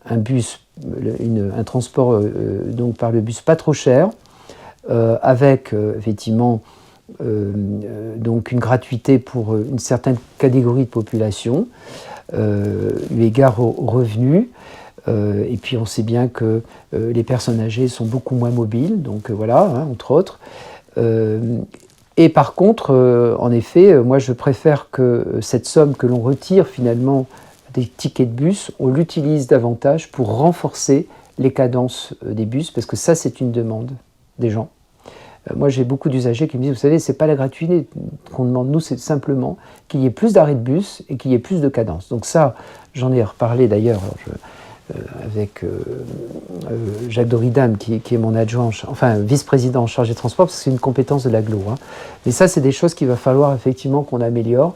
un bus, un transport donc par le bus pas trop cher, avec effectivement donc une gratuité pour une certaine catégorie de population, eu égard aux revenus. Et puis on sait bien que les personnes âgées sont beaucoup moins mobiles, donc voilà, hein, entre autres. Et par contre, en effet, moi je préfère que cette somme que l'on retire finalement des tickets de bus, on l'utilise davantage pour renforcer les cadences des bus, parce que ça c'est une demande des gens. Moi j'ai beaucoup d'usagers qui me disent, vous savez, c'est pas la gratuité qu'on demande, nous c'est simplement qu'il y ait plus d'arrêts de bus et qu'il y ait plus de cadence. Donc ça, j'en ai reparlé d'ailleurs avec Jacques Doridam, qui est mon adjoint, enfin vice-président en charge des transports, parce que c'est une compétence de l'agglo. Hein. Mais ça, c'est des choses qu'il va falloir effectivement qu'on améliore.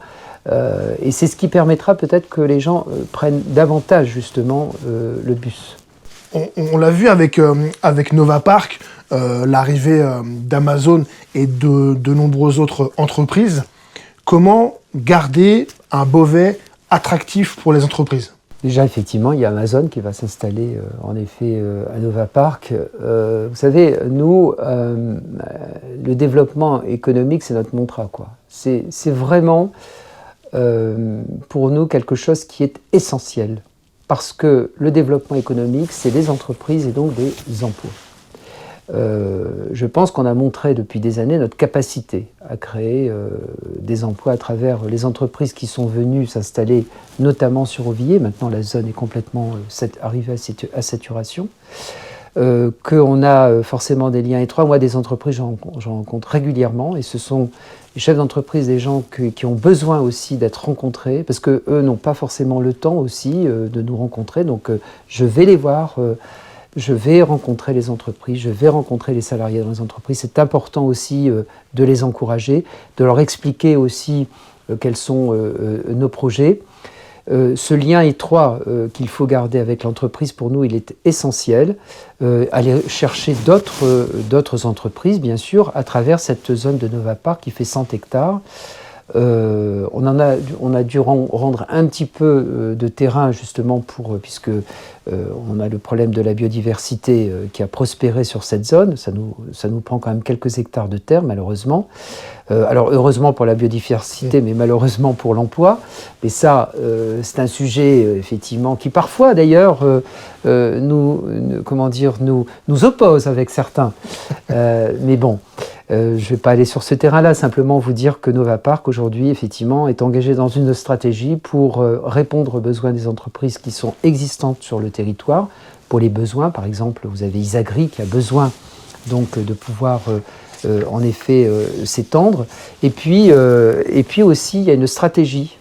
Et c'est ce qui permettra peut-être que les gens prennent davantage justement le bus. On l'a vu avec Nova Park, l'arrivée d'Amazon et de nombreuses autres entreprises. Comment garder un Beauvais attractif pour les entreprises ? Déjà, effectivement, il y a Amazon qui va s'installer en effet à Nova Park. Vous savez, nous, le développement économique, c'est notre mantra, quoi. C'est vraiment pour nous quelque chose qui est essentiel. Parce que le développement économique, c'est des entreprises et donc des emplois. Je pense qu'on a montré depuis des années notre capacité à créer des emplois à travers les entreprises qui sont venues s'installer notamment sur Auvilliers. Maintenant, la zone est complètement arrivée à saturation. Qu'on a forcément des liens étroits. Moi, des entreprises, j'en rencontre régulièrement, et ce sont les chefs d'entreprise, des gens qui ont besoin aussi d'être rencontrés, parce qu'eux n'ont pas forcément le temps aussi de nous rencontrer. Donc, je vais les voir. Je vais rencontrer les entreprises, je vais rencontrer les salariés dans les entreprises. C'est important aussi de les encourager, de leur expliquer aussi quels sont nos projets. Ce lien étroit qu'il faut garder avec l'entreprise, pour nous, il est essentiel. Aller chercher d'autres entreprises, bien sûr, à travers cette zone de Nova Park qui fait 100 hectares. On a dû rendre un petit peu de terrain justement puisque on a le problème de la biodiversité qui a prospéré sur cette zone. Ça nous prend quand même quelques hectares de terre, malheureusement. Alors heureusement pour la biodiversité, mais malheureusement pour l'emploi. Mais ça, c'est un sujet effectivement qui parfois d'ailleurs nous oppose avec certains. Mais bon. Je ne vais pas aller sur ce terrain-là, simplement vous dire que Nova Park, aujourd'hui, effectivement, est engagé dans une stratégie pour répondre aux besoins des entreprises qui sont existantes sur le territoire. Pour les besoins, par exemple, vous avez Isagri qui a besoin donc de pouvoir, en effet, s'étendre. Et puis aussi, il y a une stratégie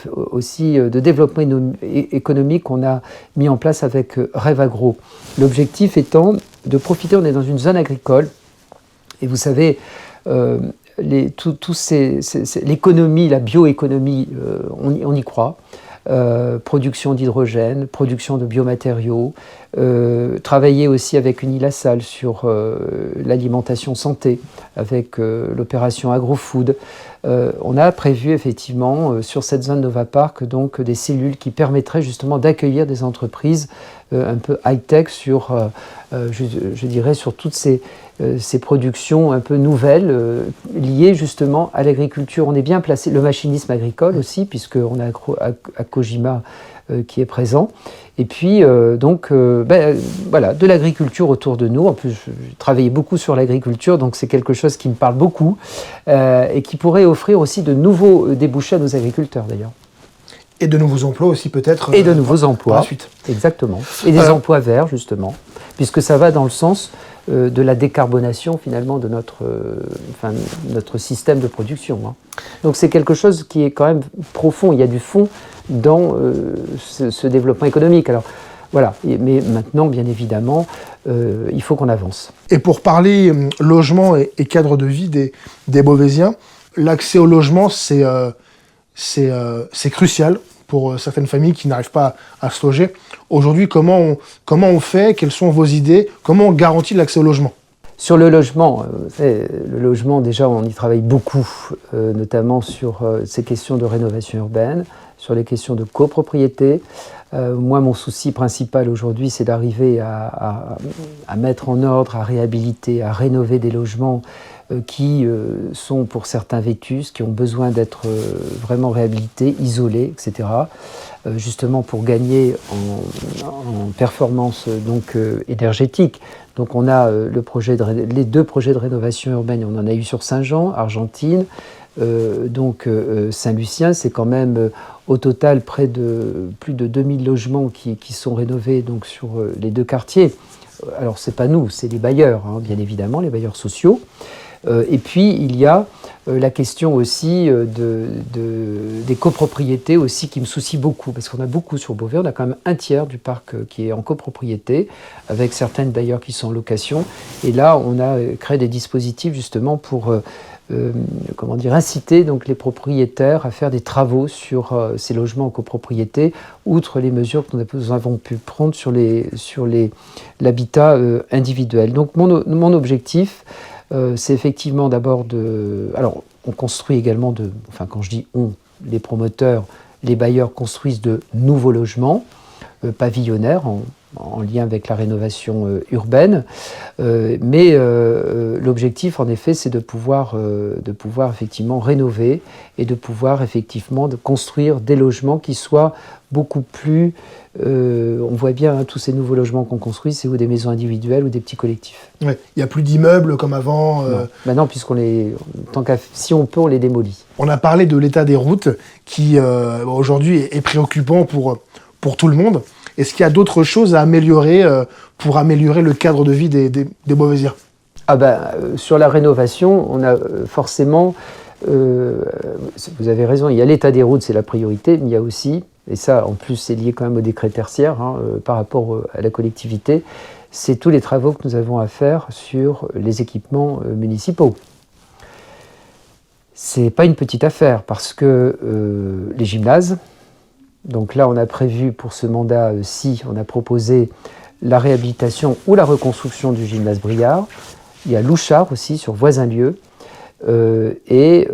aussi de développement économique qu'on a mis en place avec Rêve Agro. L'objectif étant de profiter, on est dans une zone agricole. Et vous savez, l'économie, la bioéconomie, on y croit. Production d'hydrogène, production de biomatériaux, travailler aussi avec Unilassal sur l'alimentation santé, avec l'opération AgroFood. On a prévu effectivement sur cette zone Novapark donc des cellules qui permettraient justement d'accueillir des entreprises un peu high-tech sur, je dirais, sur toutes ces productions un peu nouvelles liées justement à l'agriculture. On est bien placé, le machinisme agricole aussi, puisqu'on a Kojima qui est présent. Et puis, voilà, de l'agriculture autour de nous. En plus, j'ai travaillé beaucoup sur l'agriculture, donc c'est quelque chose qui me parle beaucoup et qui pourrait offrir aussi de nouveaux débouchés à nos agriculteurs d'ailleurs. Et de nouveaux emplois aussi peut-être. Et de nouveaux emplois. Ensuite. Exactement. Et des emplois verts justement, puisque ça va dans le sens de la décarbonation finalement de notre système de production. Hein. Donc c'est quelque chose qui est quand même profond. Il y a du fond dans ce développement économique. Alors voilà, mais maintenant bien évidemment, il faut qu'on avance. Et pour parler logement et cadre de vie des Beauvaisiens, l'accès au logement c'est crucial pour certaines familles qui n'arrivent pas à se loger. Aujourd'hui, comment on fait? Quelles sont vos idées? Comment on garantit l'accès au logement? Sur le logement, déjà, on y travaille beaucoup, notamment sur ces questions de rénovation urbaine, sur les questions de copropriété. Moi, mon souci principal aujourd'hui, c'est d'arriver à mettre en ordre, à réhabiliter, à rénover des logements qui sont pour certains vétustes, qui ont besoin d'être vraiment réhabilités, isolés, etc. Justement pour gagner en performance énergétique. Donc on a les 2 projets de rénovation urbaine, on en a eu sur Saint-Jean, Argentine, Saint-Lucien, c'est quand même au total plus de 2000 logements qui sont rénovés donc, sur les 2 quartiers. Alors c'est pas nous, c'est les bailleurs, hein, bien évidemment, les bailleurs sociaux. Et puis il y a la question aussi des copropriétés aussi qui me soucie beaucoup, parce qu'on a beaucoup sur Beauvais, on a quand même un tiers du parc qui est en copropriété, avec certaines d'ailleurs qui sont en location. Et là, on a créé des dispositifs justement pour inciter donc, les propriétaires à faire des travaux sur ces logements en copropriété, outre les mesures que nous avons pu prendre sur l'habitat individuel. Donc mon objectif, c'est effectivement d'abord alors, on construit également quand je dis on, les promoteurs, les bailleurs construisent de nouveaux logements pavillonnaires en lien avec la rénovation urbaine. Mais l'objectif, en effet, c'est de pouvoir effectivement rénover et de pouvoir effectivement construire des logements qui soient beaucoup plus... on voit bien tous ces nouveaux logements qu'on construit, c'est ou des maisons individuelles ou des petits collectifs. Ouais. Il n'y a plus d'immeubles comme avant. Non. Maintenant, si on peut, on les démolit. On a parlé de l'état des routes qui aujourd'hui est préoccupant pour tout le monde. Est-ce qu'il y a d'autres choses à améliorer pour améliorer le cadre de vie des Beauvaisiens? Sur la rénovation, on a forcément... vous avez raison, il y a l'état des routes, c'est la priorité, mais il y a aussi, et ça en plus c'est lié quand même au décret tertiaire par rapport à la collectivité, c'est tous les travaux que nous avons à faire sur les équipements municipaux. C'est pas une petite affaire parce que les gymnases, donc là on a prévu pour ce mandat-ci, on a proposé la réhabilitation ou la reconstruction du gymnase Briard. Il y a Louchard aussi sur Voisin-Lieu. Et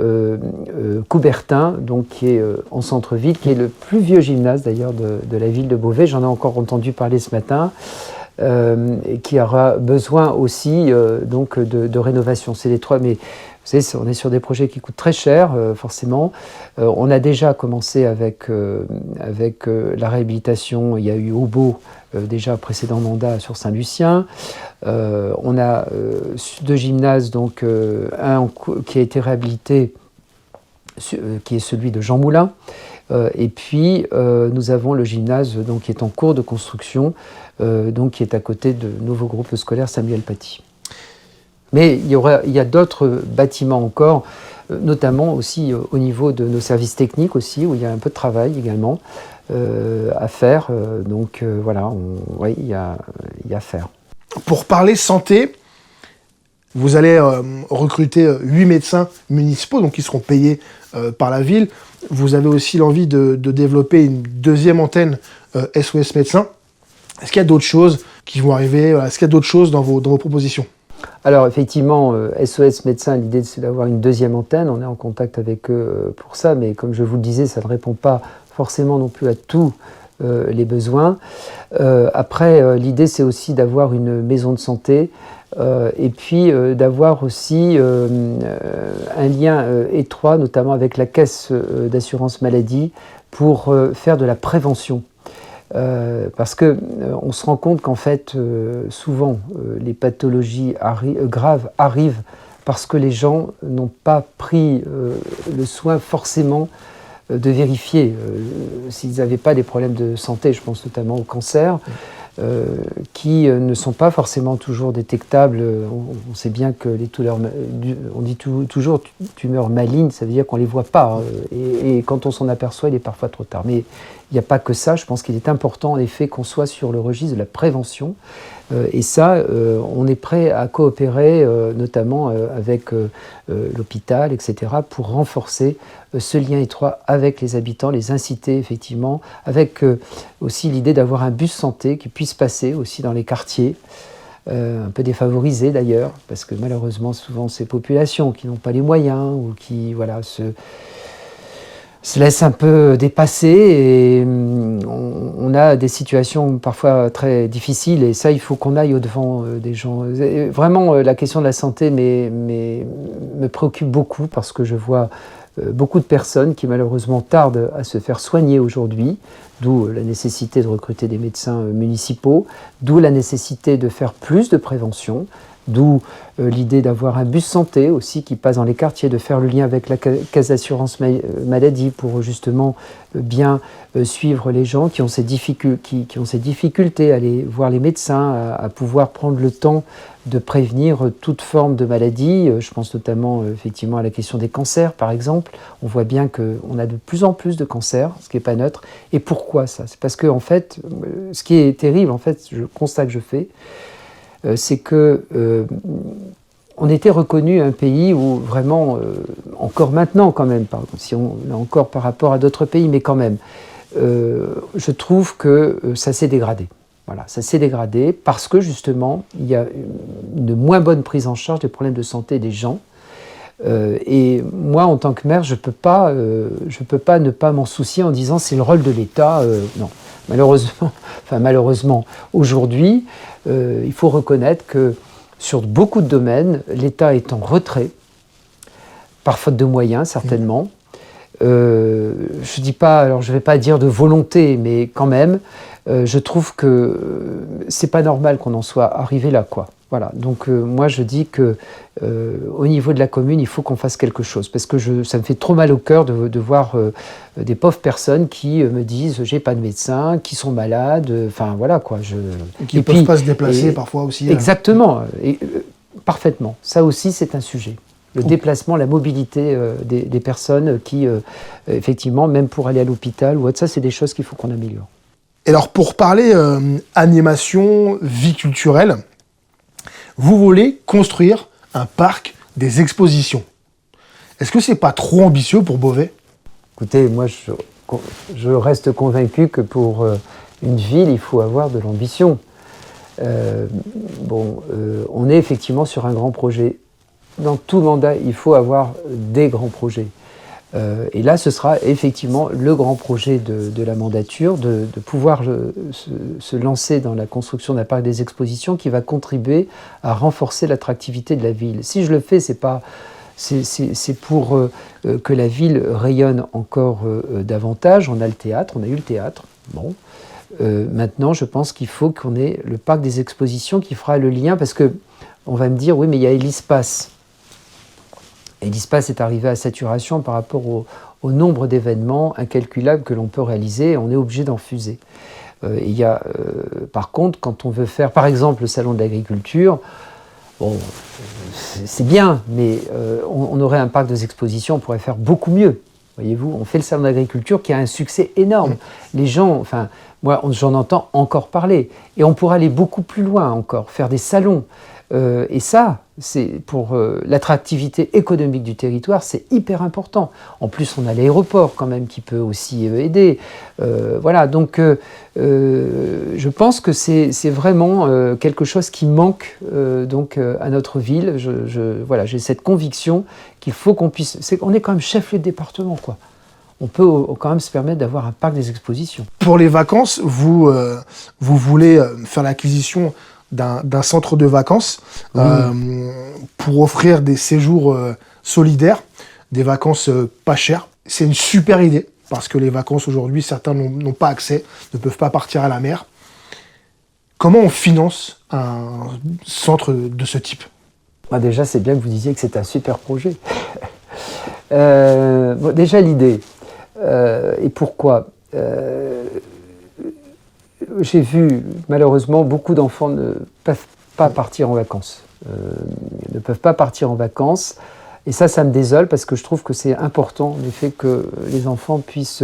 Coubertin, donc, qui est en centre-ville, qui est le plus vieux gymnase d'ailleurs de la ville de Beauvais. J'en ai encore entendu parler ce matin, et qui aura besoin aussi de rénovation. C'est les 3, mais vous savez, on est sur des projets qui coûtent très cher, forcément. On a déjà commencé avec la réhabilitation. Il y a eu Aubeau, déjà précédent mandat sur Saint-Lucien. On a 2 gymnases, donc un qui a été réhabilité, qui est celui de Jean Moulin. Et puis nous avons le gymnase donc, qui est en cours de construction, donc, qui est à côté de nouveau groupe scolaire Samuel Paty. Mais il y a d'autres bâtiments encore, notamment aussi au niveau de nos services techniques aussi, où il y a un peu de travail également à faire. Voilà, il y a à faire. Pour parler santé, Vous allez recruter 8 médecins municipaux, donc qui seront payés par la ville. Vous avez aussi l'envie de développer une deuxième antenne SOS Médecins. Est-ce qu'il y a d'autres choses qui vont arriver? Est-ce qu'il y a d'autres choses dans vos propositions? Alors effectivement, SOS Médecins, l'idée c'est d'avoir une deuxième antenne. On est en contact avec eux pour ça, mais comme je vous le disais, ça ne répond pas forcément non plus à tous les besoins. Après, l'idée c'est aussi d'avoir une maison de santé et puis d'avoir aussi un lien étroit, notamment avec la caisse d'assurance maladie, pour faire de la prévention. Parce que on se rend compte qu'en fait, souvent, les pathologies graves arrivent parce que les gens n'ont pas pris le soin forcément de vérifier s'ils n'avaient pas des problèmes de santé, je pense notamment au cancer, qui ne sont pas forcément toujours détectables. On sait bien que les tumeurs, on dit toujours tumeurs malignes, ça veut dire qu'on ne les voit pas. Et quand on s'en aperçoit, il est parfois trop tard. Mais il n'y a pas que ça, je pense qu'il est important en effet qu'on soit sur le registre de la prévention. Et ça, on est prêt à coopérer, notamment avec l'hôpital, etc., pour renforcer ce lien étroit avec les habitants, les inciter effectivement, avec aussi l'idée d'avoir un bus santé qui puisse passer aussi dans les quartiers, un peu défavorisés d'ailleurs, parce que malheureusement, souvent, ces populations qui n'ont pas les moyens ou qui voilà, se laisse un peu dépasser et on a des situations parfois très difficiles et ça, il faut qu'on aille au-devant des gens. Vraiment, la question de la santé me préoccupe beaucoup parce que je vois beaucoup de personnes qui malheureusement tardent à se faire soigner aujourd'hui, d'où la nécessité de recruter des médecins municipaux, d'où la nécessité de faire plus de prévention, d'où l'idée d'avoir un bus santé aussi qui passe dans les quartiers, de faire le lien avec la caisse d'assurance maladie pour justement bien suivre les gens qui ont ces difficultés à aller voir les médecins, à pouvoir prendre le temps de prévenir toute forme de maladie. Je pense notamment effectivement à la question des cancers par exemple. On voit bien qu'on a de plus en plus de cancers, ce qui n'est pas neutre. Et pourquoi ça? C'est parce que en fait, ce qui est terrible, en fait, le constat que je fais, c'est que on était reconnu un pays où vraiment, encore maintenant quand même, si on est encore par rapport à d'autres pays, mais quand même, je trouve que ça s'est dégradé. Voilà, ça s'est dégradé parce que justement, il y a une moins bonne prise en charge des problèmes de santé des gens. Et moi, en tant que maire, je peux pas ne pas m'en soucier en disant c'est le rôle de l'État. Non, malheureusement, aujourd'hui, il faut reconnaître que sur beaucoup de domaines, l'État est en retrait, par faute de moyens certainement. Je dis pas, alors je vais pas dire de volonté, mais quand même, je trouve que c'est pas normal qu'on en soit arrivé là, quoi. Voilà, donc moi je dis que au niveau de la commune, il faut qu'on fasse quelque chose, parce que ça me fait trop mal au cœur de voir des pauvres personnes qui me disent j'ai pas de médecin, qui sont malades, enfin voilà quoi. Qui ne peuvent pas se déplacer parfois aussi. Exactement, parfaitement. Ça aussi c'est un sujet. Le déplacement, la mobilité des personnes qui, effectivement, même pour aller à l'hôpital ou autre, ça c'est des choses qu'il faut qu'on améliore. Et alors pour parler animation, vie culturelle, vous voulez construire un parc des expositions. Est-ce que c'est pas trop ambitieux pour Beauvais? Écoutez, moi je reste convaincu que pour une ville, il faut avoir de l'ambition. On est effectivement sur un grand projet. Dans tout mandat, il faut avoir des grands projets. Et là, ce sera effectivement le grand projet de la mandature, de pouvoir se lancer dans la construction d'un parc des expositions qui va contribuer à renforcer l'attractivité de la ville. Si je le fais, c'est pour que la ville rayonne encore davantage. On a le théâtre, on a eu le théâtre. Bon. Maintenant, je pense qu'il faut qu'on ait le parc des expositions qui fera le lien, parce que on va me dire, oui, mais il y a Elispace. Elispace est arrivé à saturation par rapport au nombre d'événements incalculables que l'on peut réaliser, et on est obligé d'en fuser. Il y a, par contre, quand on veut faire, par exemple, le salon de l'agriculture, bon, c'est bien, mais on aurait un parc d'expositions, on pourrait faire beaucoup mieux. Voyez-vous, on fait le salon de l'agriculture qui a un succès énorme. Les gens, enfin, moi, j'en entends encore parler. Et on pourra aller beaucoup plus loin encore, faire des salons. Et ça, c'est pour l'attractivité économique du territoire, c'est hyper important. En plus, on a l'aéroport quand même qui peut aussi aider. Voilà, donc je pense que c'est vraiment quelque chose qui manque donc, à notre ville. Voilà, j'ai cette conviction qu'il faut qu'on puisse... On est quand même chef-lieu de département, quoi. On peut quand même se permettre d'avoir un parc des expositions. Pour les vacances, vous voulez faire l'acquisition d'un centre de vacances pour offrir des séjours solidaires, des vacances pas chères. C'est une super idée, parce que les vacances aujourd'hui, certains n'ont pas accès, ne peuvent pas partir à la mer. Comment on finance un centre de ce type ? Déjà, c'est bien que vous disiez que c'est un super projet. Bon, déjà, l'idée. Et pourquoi j'ai vu, malheureusement, beaucoup d'enfants ne peuvent pas partir en vacances. Ne peuvent pas partir en vacances. Et ça me désole parce que je trouve que c'est important, en effet, que les enfants puissent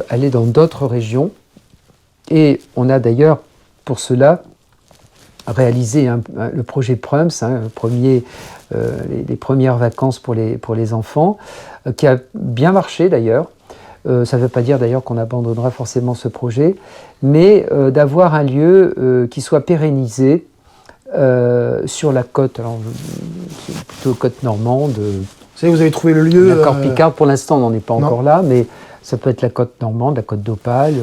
aller dans d'autres régions. Et on a d'ailleurs, pour cela, réalisé le projet Prums, les premières vacances pour les enfants, qui a bien marché d'ailleurs. Ça ne veut pas dire d'ailleurs qu'on abandonnera forcément ce projet, mais d'avoir un lieu qui soit pérennisé sur la côte, alors c'est plutôt côte normande. Vous avez trouvé le lieu D'accord, Picard, pour l'instant on n'en est pas encore là, mais ça peut être la côte normande, la côte d'Opale.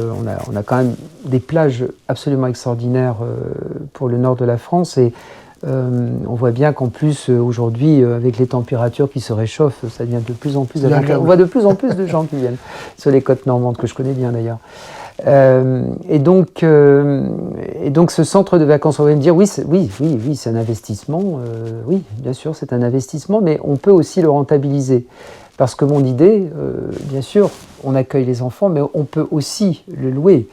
On a quand même des plages absolument extraordinaires pour le nord de la France, et on voit bien qu'en plus aujourd'hui, avec les températures qui se réchauffent, ça devient de plus en plus avantageux. On voit de plus en plus de gens qui viennent sur les côtes normandes, que je connais bien d'ailleurs. Et donc ce centre de vacances, on va me dire oui, c'est un investissement. Oui, bien sûr, c'est un investissement, mais on peut aussi le rentabiliser. Parce que mon idée, bien sûr, on accueille les enfants, mais on peut aussi le louer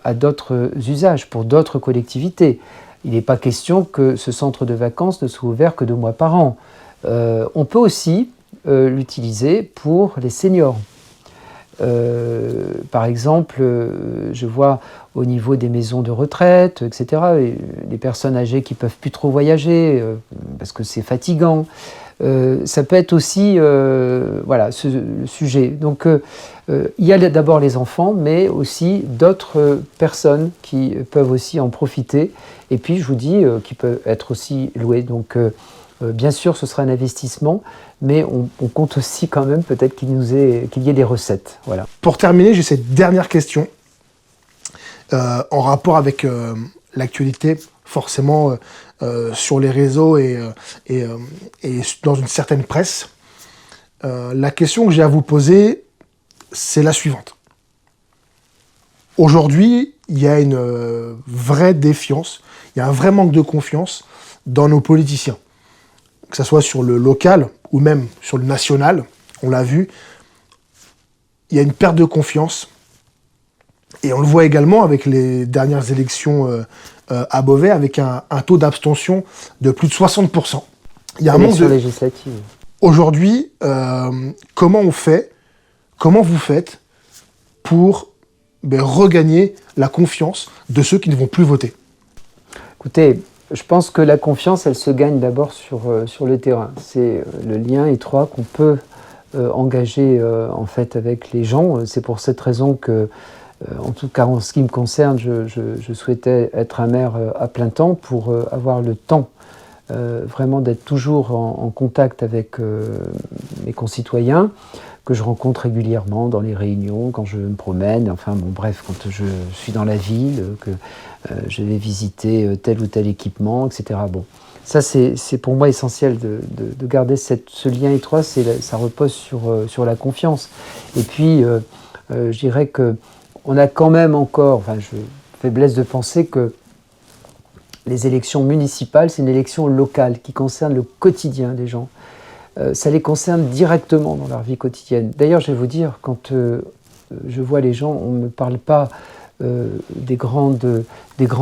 à d'autres usages, pour d'autres collectivités. Il n'est pas question que ce centre de vacances ne soit ouvert que 2 mois par an. On peut aussi l'utiliser pour les seniors. Par exemple, je vois au niveau des maisons de retraite, etc., des personnes âgées qui ne peuvent plus trop voyager parce que c'est fatigant. Ça peut être aussi le sujet. Donc il y a d'abord les enfants, mais aussi d'autres personnes qui peuvent aussi en profiter. Et puis je vous dis qui peuvent être aussi loués. Donc bien sûr ce sera un investissement, mais on compte aussi quand même peut-être qu'il y ait des recettes. Voilà. Pour terminer, j'ai cette dernière question en rapport avec l'actualité, forcément sur les réseaux et dans une certaine presse. La question que j'ai à vous poser, c'est la suivante. Aujourd'hui, il y a une vraie défiance, il y a un vrai manque de confiance dans nos politiciens. Que ce soit sur le local ou même sur le national, on l'a vu, il y a une perte de confiance. Et on le voit également avec les dernières élections à Beauvais, avec un taux d'abstention de plus de 60%. Il y a un manque de... législative. Aujourd'hui, comment vous faites pour regagner la confiance de ceux qui ne vont plus voter ? Écoutez, je pense que la confiance, elle se gagne d'abord sur le terrain. C'est le lien étroit qu'on peut engager en fait avec les gens. C'est pour cette raison que, en tout cas en ce qui me concerne, je souhaitais être un maire à plein temps pour avoir le temps vraiment d'être toujours en contact avec mes concitoyens, que je rencontre régulièrement dans les réunions, quand je me promène, enfin bon bref, quand je suis dans la ville, que je vais visiter tel ou tel équipement, etc. Bon, ça c'est pour moi essentiel de garder ce lien étroit, ça repose sur la confiance. Et puis je dirais qu'on a quand même encore, faiblesse de penser que les élections municipales, c'est une élection locale qui concerne le quotidien des gens. Ça les concerne directement dans leur vie quotidienne. D'ailleurs, je vais vous dire, quand je vois les gens, on ne me parle pas des grands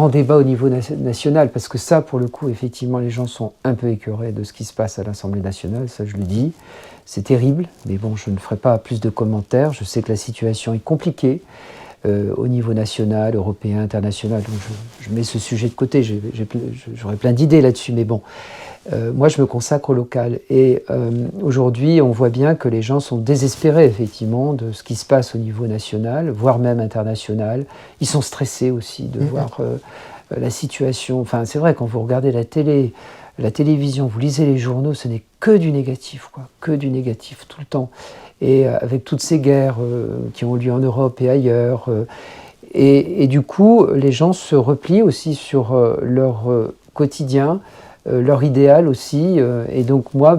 débats au niveau national, parce que ça, pour le coup, effectivement, les gens sont un peu écœurés de ce qui se passe à l'Assemblée nationale, ça je le dis. C'est terrible, mais bon, je ne ferai pas plus de commentaires. Je sais que la situation est compliquée. au niveau national, européen, international. Donc je mets ce sujet de côté, j'aurais plein d'idées là-dessus, mais bon. Moi, je me consacre au local. Et aujourd'hui, on voit bien que les gens sont désespérés, effectivement, de ce qui se passe au niveau national, voire même international. Ils sont stressés aussi de voir la situation. Enfin, c'est vrai, quand vous regardez la télévision, vous lisez les journaux, ce n'est que du négatif, quoi, que du négatif tout le temps. Et avec toutes ces guerres qui ont lieu en Europe et ailleurs. Et du coup, les gens se replient aussi sur leur quotidien, leur idéal aussi, et donc moi,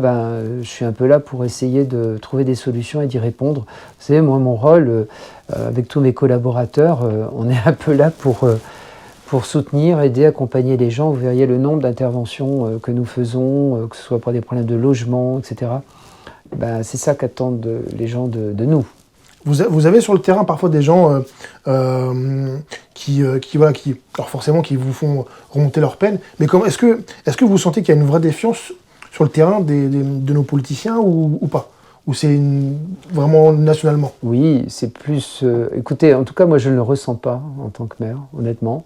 je suis un peu là pour essayer de trouver des solutions et d'y répondre. Vous savez, moi, mon rôle, avec tous mes collaborateurs, on est un peu là pour soutenir, aider, accompagner les gens. Vous verriez le nombre d'interventions que nous faisons, que ce soit pour des problèmes de logement, etc. C'est ça qu'attendent les gens de nous. Vous avez sur le terrain parfois des gens qui alors forcément, qui vous font remonter leur peine. Mais est-ce que vous sentez qu'il y a une vraie défiance sur le terrain de nos politiciens ou pas? Ou c'est vraiment nationalement? Oui, c'est plus... écoutez, en tout cas, moi, je ne le ressens pas en tant que maire, honnêtement.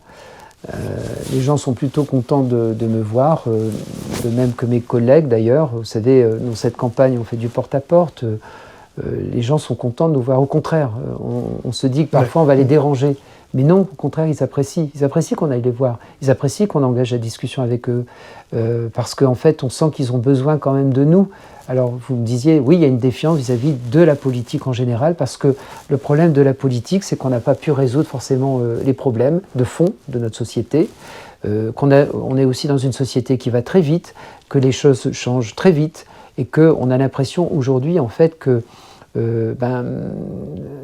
Les gens sont plutôt contents de me voir, de même que mes collègues d'ailleurs. Vous savez, dans cette campagne, on fait du porte-à-porte. Les gens sont contents de nous voir. Au contraire, on se dit que parfois on va les déranger. Mais non, au contraire, ils apprécient. Ils apprécient qu'on aille les voir. Ils apprécient qu'on engage la discussion avec eux. Parce qu'en fait, on sent qu'ils ont besoin quand même de nous. Alors, vous me disiez, oui, il y a une défiance vis-à-vis de la politique en général, parce que le problème de la politique, c'est qu'on n'a pas pu résoudre forcément les problèmes de fond de notre société. On est aussi dans une société qui va très vite, que les choses changent très vite, et qu'on a l'impression aujourd'hui, en fait, que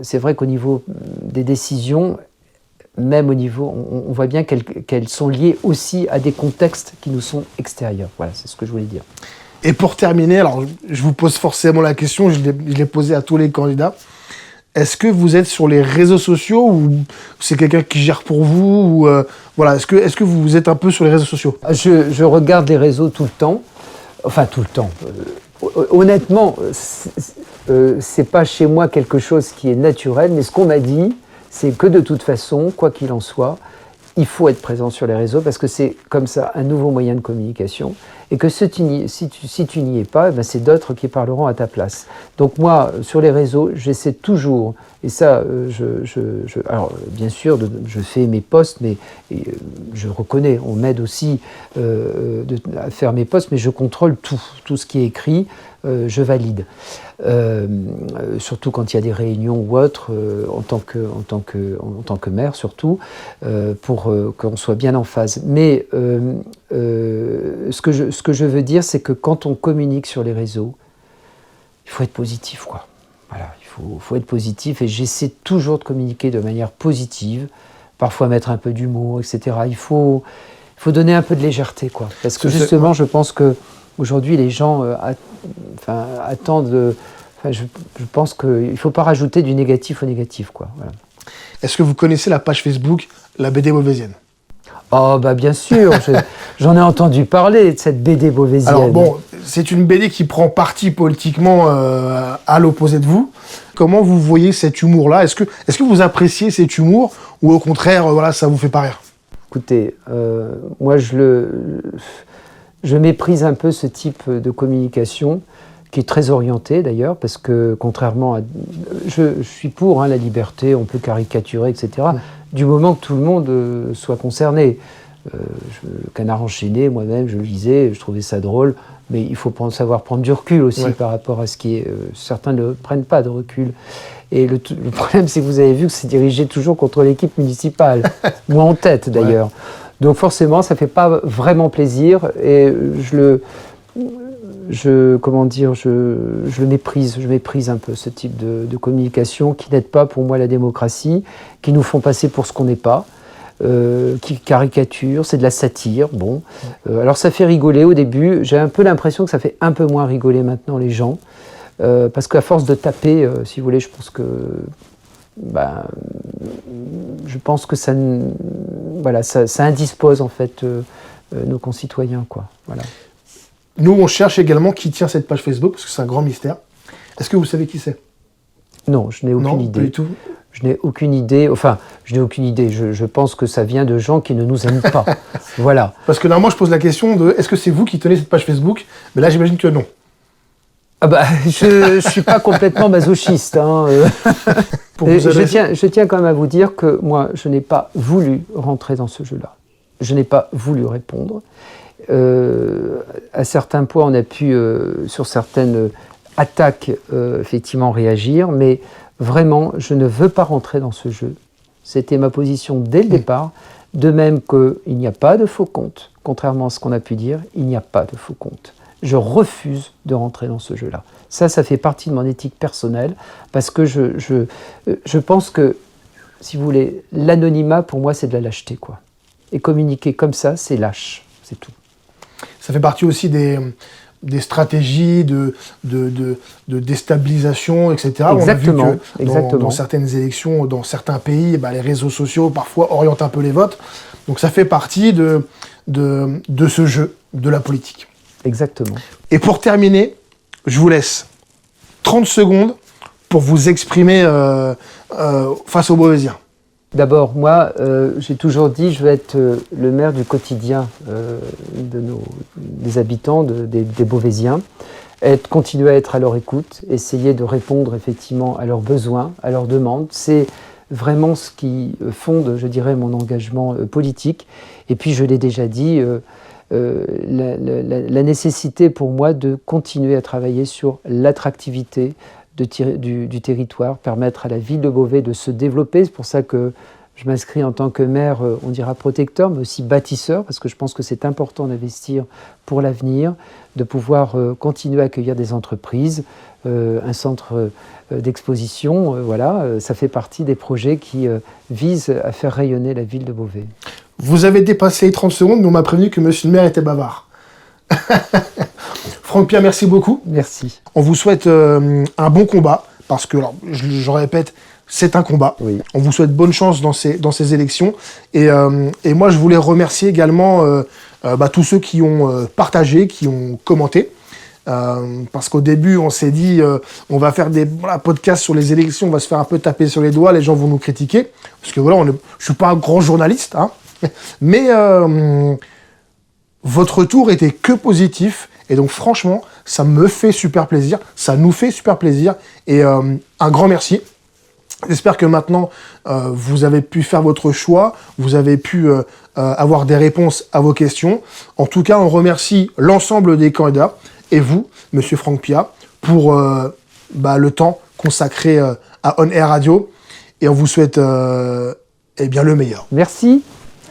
c'est vrai qu'au niveau des décisions, même au niveau, on voit bien qu'elles sont liées aussi à des contextes qui nous sont extérieurs. Voilà, c'est ce que je voulais dire. Et pour terminer, alors je vous pose forcément la question, je l'ai posée à tous les candidats. Est-ce que vous êtes sur les réseaux sociaux ou c'est quelqu'un qui gère pour vous ou, voilà, est-ce que vous êtes un peu sur les réseaux sociaux? Je regarde les réseaux tout le temps. Enfin, tout le temps. Honnêtement, c'est pas chez moi quelque chose qui est naturel, mais ce qu'on m'a dit, c'est que de toute façon, quoi qu'il en soit, il faut être présent sur les réseaux parce que c'est comme ça un nouveau moyen de communication et que si tu n'y es pas, c'est d'autres qui parleront à ta place. Donc moi, sur les réseaux, j'essaie toujours, et ça, alors bien sûr, je fais mes posts, mais je reconnais, on m'aide aussi à faire mes posts, mais je contrôle tout ce qui est écrit, je valide. Surtout quand il y a des réunions ou autres, en tant que maire surtout, pour qu'on soit bien en phase. Mais ce que je veux dire, c'est que quand on communique sur les réseaux, il faut être positif, quoi. Voilà, il faut être positif et j'essaie toujours de communiquer de manière positive, parfois mettre un peu d'humour, etc. Il faut donner un peu de légèreté, quoi. Parce que justement, je pense que aujourd'hui, les gens attendent. Je pense qu'il ne faut pas rajouter du négatif au négatif, quoi. Voilà. Est-ce que vous connaissez la page Facebook La BD Beauvaisienne? Oh, bien sûr, j'en ai entendu parler de cette BD Beauvaisienne. Alors bon, c'est une BD qui prend parti politiquement à l'opposé de vous. Comment vous voyez cet humour-là? Est-ce que vous appréciez cet humour ou au contraire, voilà, ça vous fait pas rire? Écoutez, moi je méprise un peu ce type de communication, qui est très orientée d'ailleurs, parce que contrairement à... Je suis pour la liberté, on peut caricaturer, etc., du moment que tout le monde soit concerné. Canard enchaîné, moi-même, je le lisais, je trouvais ça drôle, mais il faut savoir prendre du recul aussi par rapport à ce qui est... certains ne prennent pas de recul. Et le problème, c'est que vous avez vu que c'est dirigé toujours contre l'équipe municipale, moi en tête d'ailleurs. Ouais. Donc forcément, ça ne fait pas vraiment plaisir, et je méprise un peu ce type de communication qui n'aide pas pour moi la démocratie, qui nous font passer pour ce qu'on n'est pas, qui caricature, c'est de la satire. Bon, alors ça fait rigoler au début, j'ai un peu l'impression que ça fait un peu moins rigoler maintenant les gens, parce qu'à force de taper, si vous voulez, je pense que ça indispose en fait nos concitoyens, quoi. Voilà. Nous, on cherche également qui tient cette page Facebook, parce que c'est un grand mystère. Est-ce que vous savez qui c'est? Non, je n'ai aucune idée. Pas du tout. Je n'ai aucune idée, je pense que ça vient de gens qui ne nous aiment pas. Voilà. Parce que normalement, je pose la question de est-ce que c'est vous qui tenez cette page Facebook? Mais là, j'imagine que non. Ah bah, je ne suis pas complètement masochiste. Hein. Je tiens quand même à vous dire que moi, je n'ai pas voulu rentrer dans ce jeu-là. Je n'ai pas voulu répondre. À certains points, on a pu, sur certaines attaques, effectivement réagir, mais vraiment, je ne veux pas rentrer dans ce jeu. C'était ma position dès le départ, de même qu'il n'y a pas de faux compte. Contrairement à ce qu'on a pu dire, il n'y a pas de faux compte. Je refuse de rentrer dans ce jeu-là. Ça fait partie de mon éthique personnelle, parce que je pense que, si vous voulez, l'anonymat, pour moi, c'est de la lâcheté, quoi. Et communiquer comme ça, c'est lâche, c'est tout. Ça fait partie aussi des stratégies de déstabilisation, etc. Exactement. On a vu que dans certaines élections, dans certains pays, les réseaux sociaux parfois orientent un peu les votes. Donc ça fait partie de ce jeu, de la politique. Exactement. Et pour terminer, je vous laisse 30 secondes pour vous exprimer face aux Beauvaisiens. D'abord, moi, j'ai toujours dit, je vais être le maire du quotidien des habitants, des Beauvaisiens, continuer à être à leur écoute, essayer de répondre effectivement à leurs besoins, à leurs demandes. C'est vraiment ce qui fonde, je dirais, mon engagement politique. Et puis, je l'ai déjà dit, la nécessité pour moi de continuer à travailler sur l'attractivité du territoire, permettre à la ville de Beauvais de se développer. C'est pour ça que je m'inscris en tant que maire, on dira protecteur, mais aussi bâtisseur, parce que je pense que c'est important d'investir pour l'avenir, de pouvoir continuer à accueillir des entreprises, un centre d'exposition, ça fait partie des projets qui visent à faire rayonner la ville de Beauvais. Vous avez dépassé les 30 secondes, mais on m'a prévenu que monsieur le maire était bavard. Franck-Pierre, merci beaucoup. Merci. On vous souhaite un bon combat, parce que, alors, je répète, c'est un combat. Oui. On vous souhaite bonne chance dans ces élections. Et moi, je voulais remercier également tous ceux qui ont partagé, qui ont commenté. Parce qu'au début, on s'est dit, on va faire des podcasts sur les élections, on va se faire un peu taper sur les doigts, les gens vont nous critiquer. Parce que voilà, je ne suis pas un grand journaliste, hein, mais votre retour était que positif. Et donc franchement, ça me fait super plaisir, ça nous fait super plaisir. Et un grand merci. J'espère que maintenant, vous avez pu faire votre choix, vous avez pu avoir des réponses à vos questions. En tout cas, on remercie l'ensemble des candidats et vous, Monsieur Franck-Pierre, pour le temps consacré à On Air Radio. Et on vous souhaite le meilleur. Merci.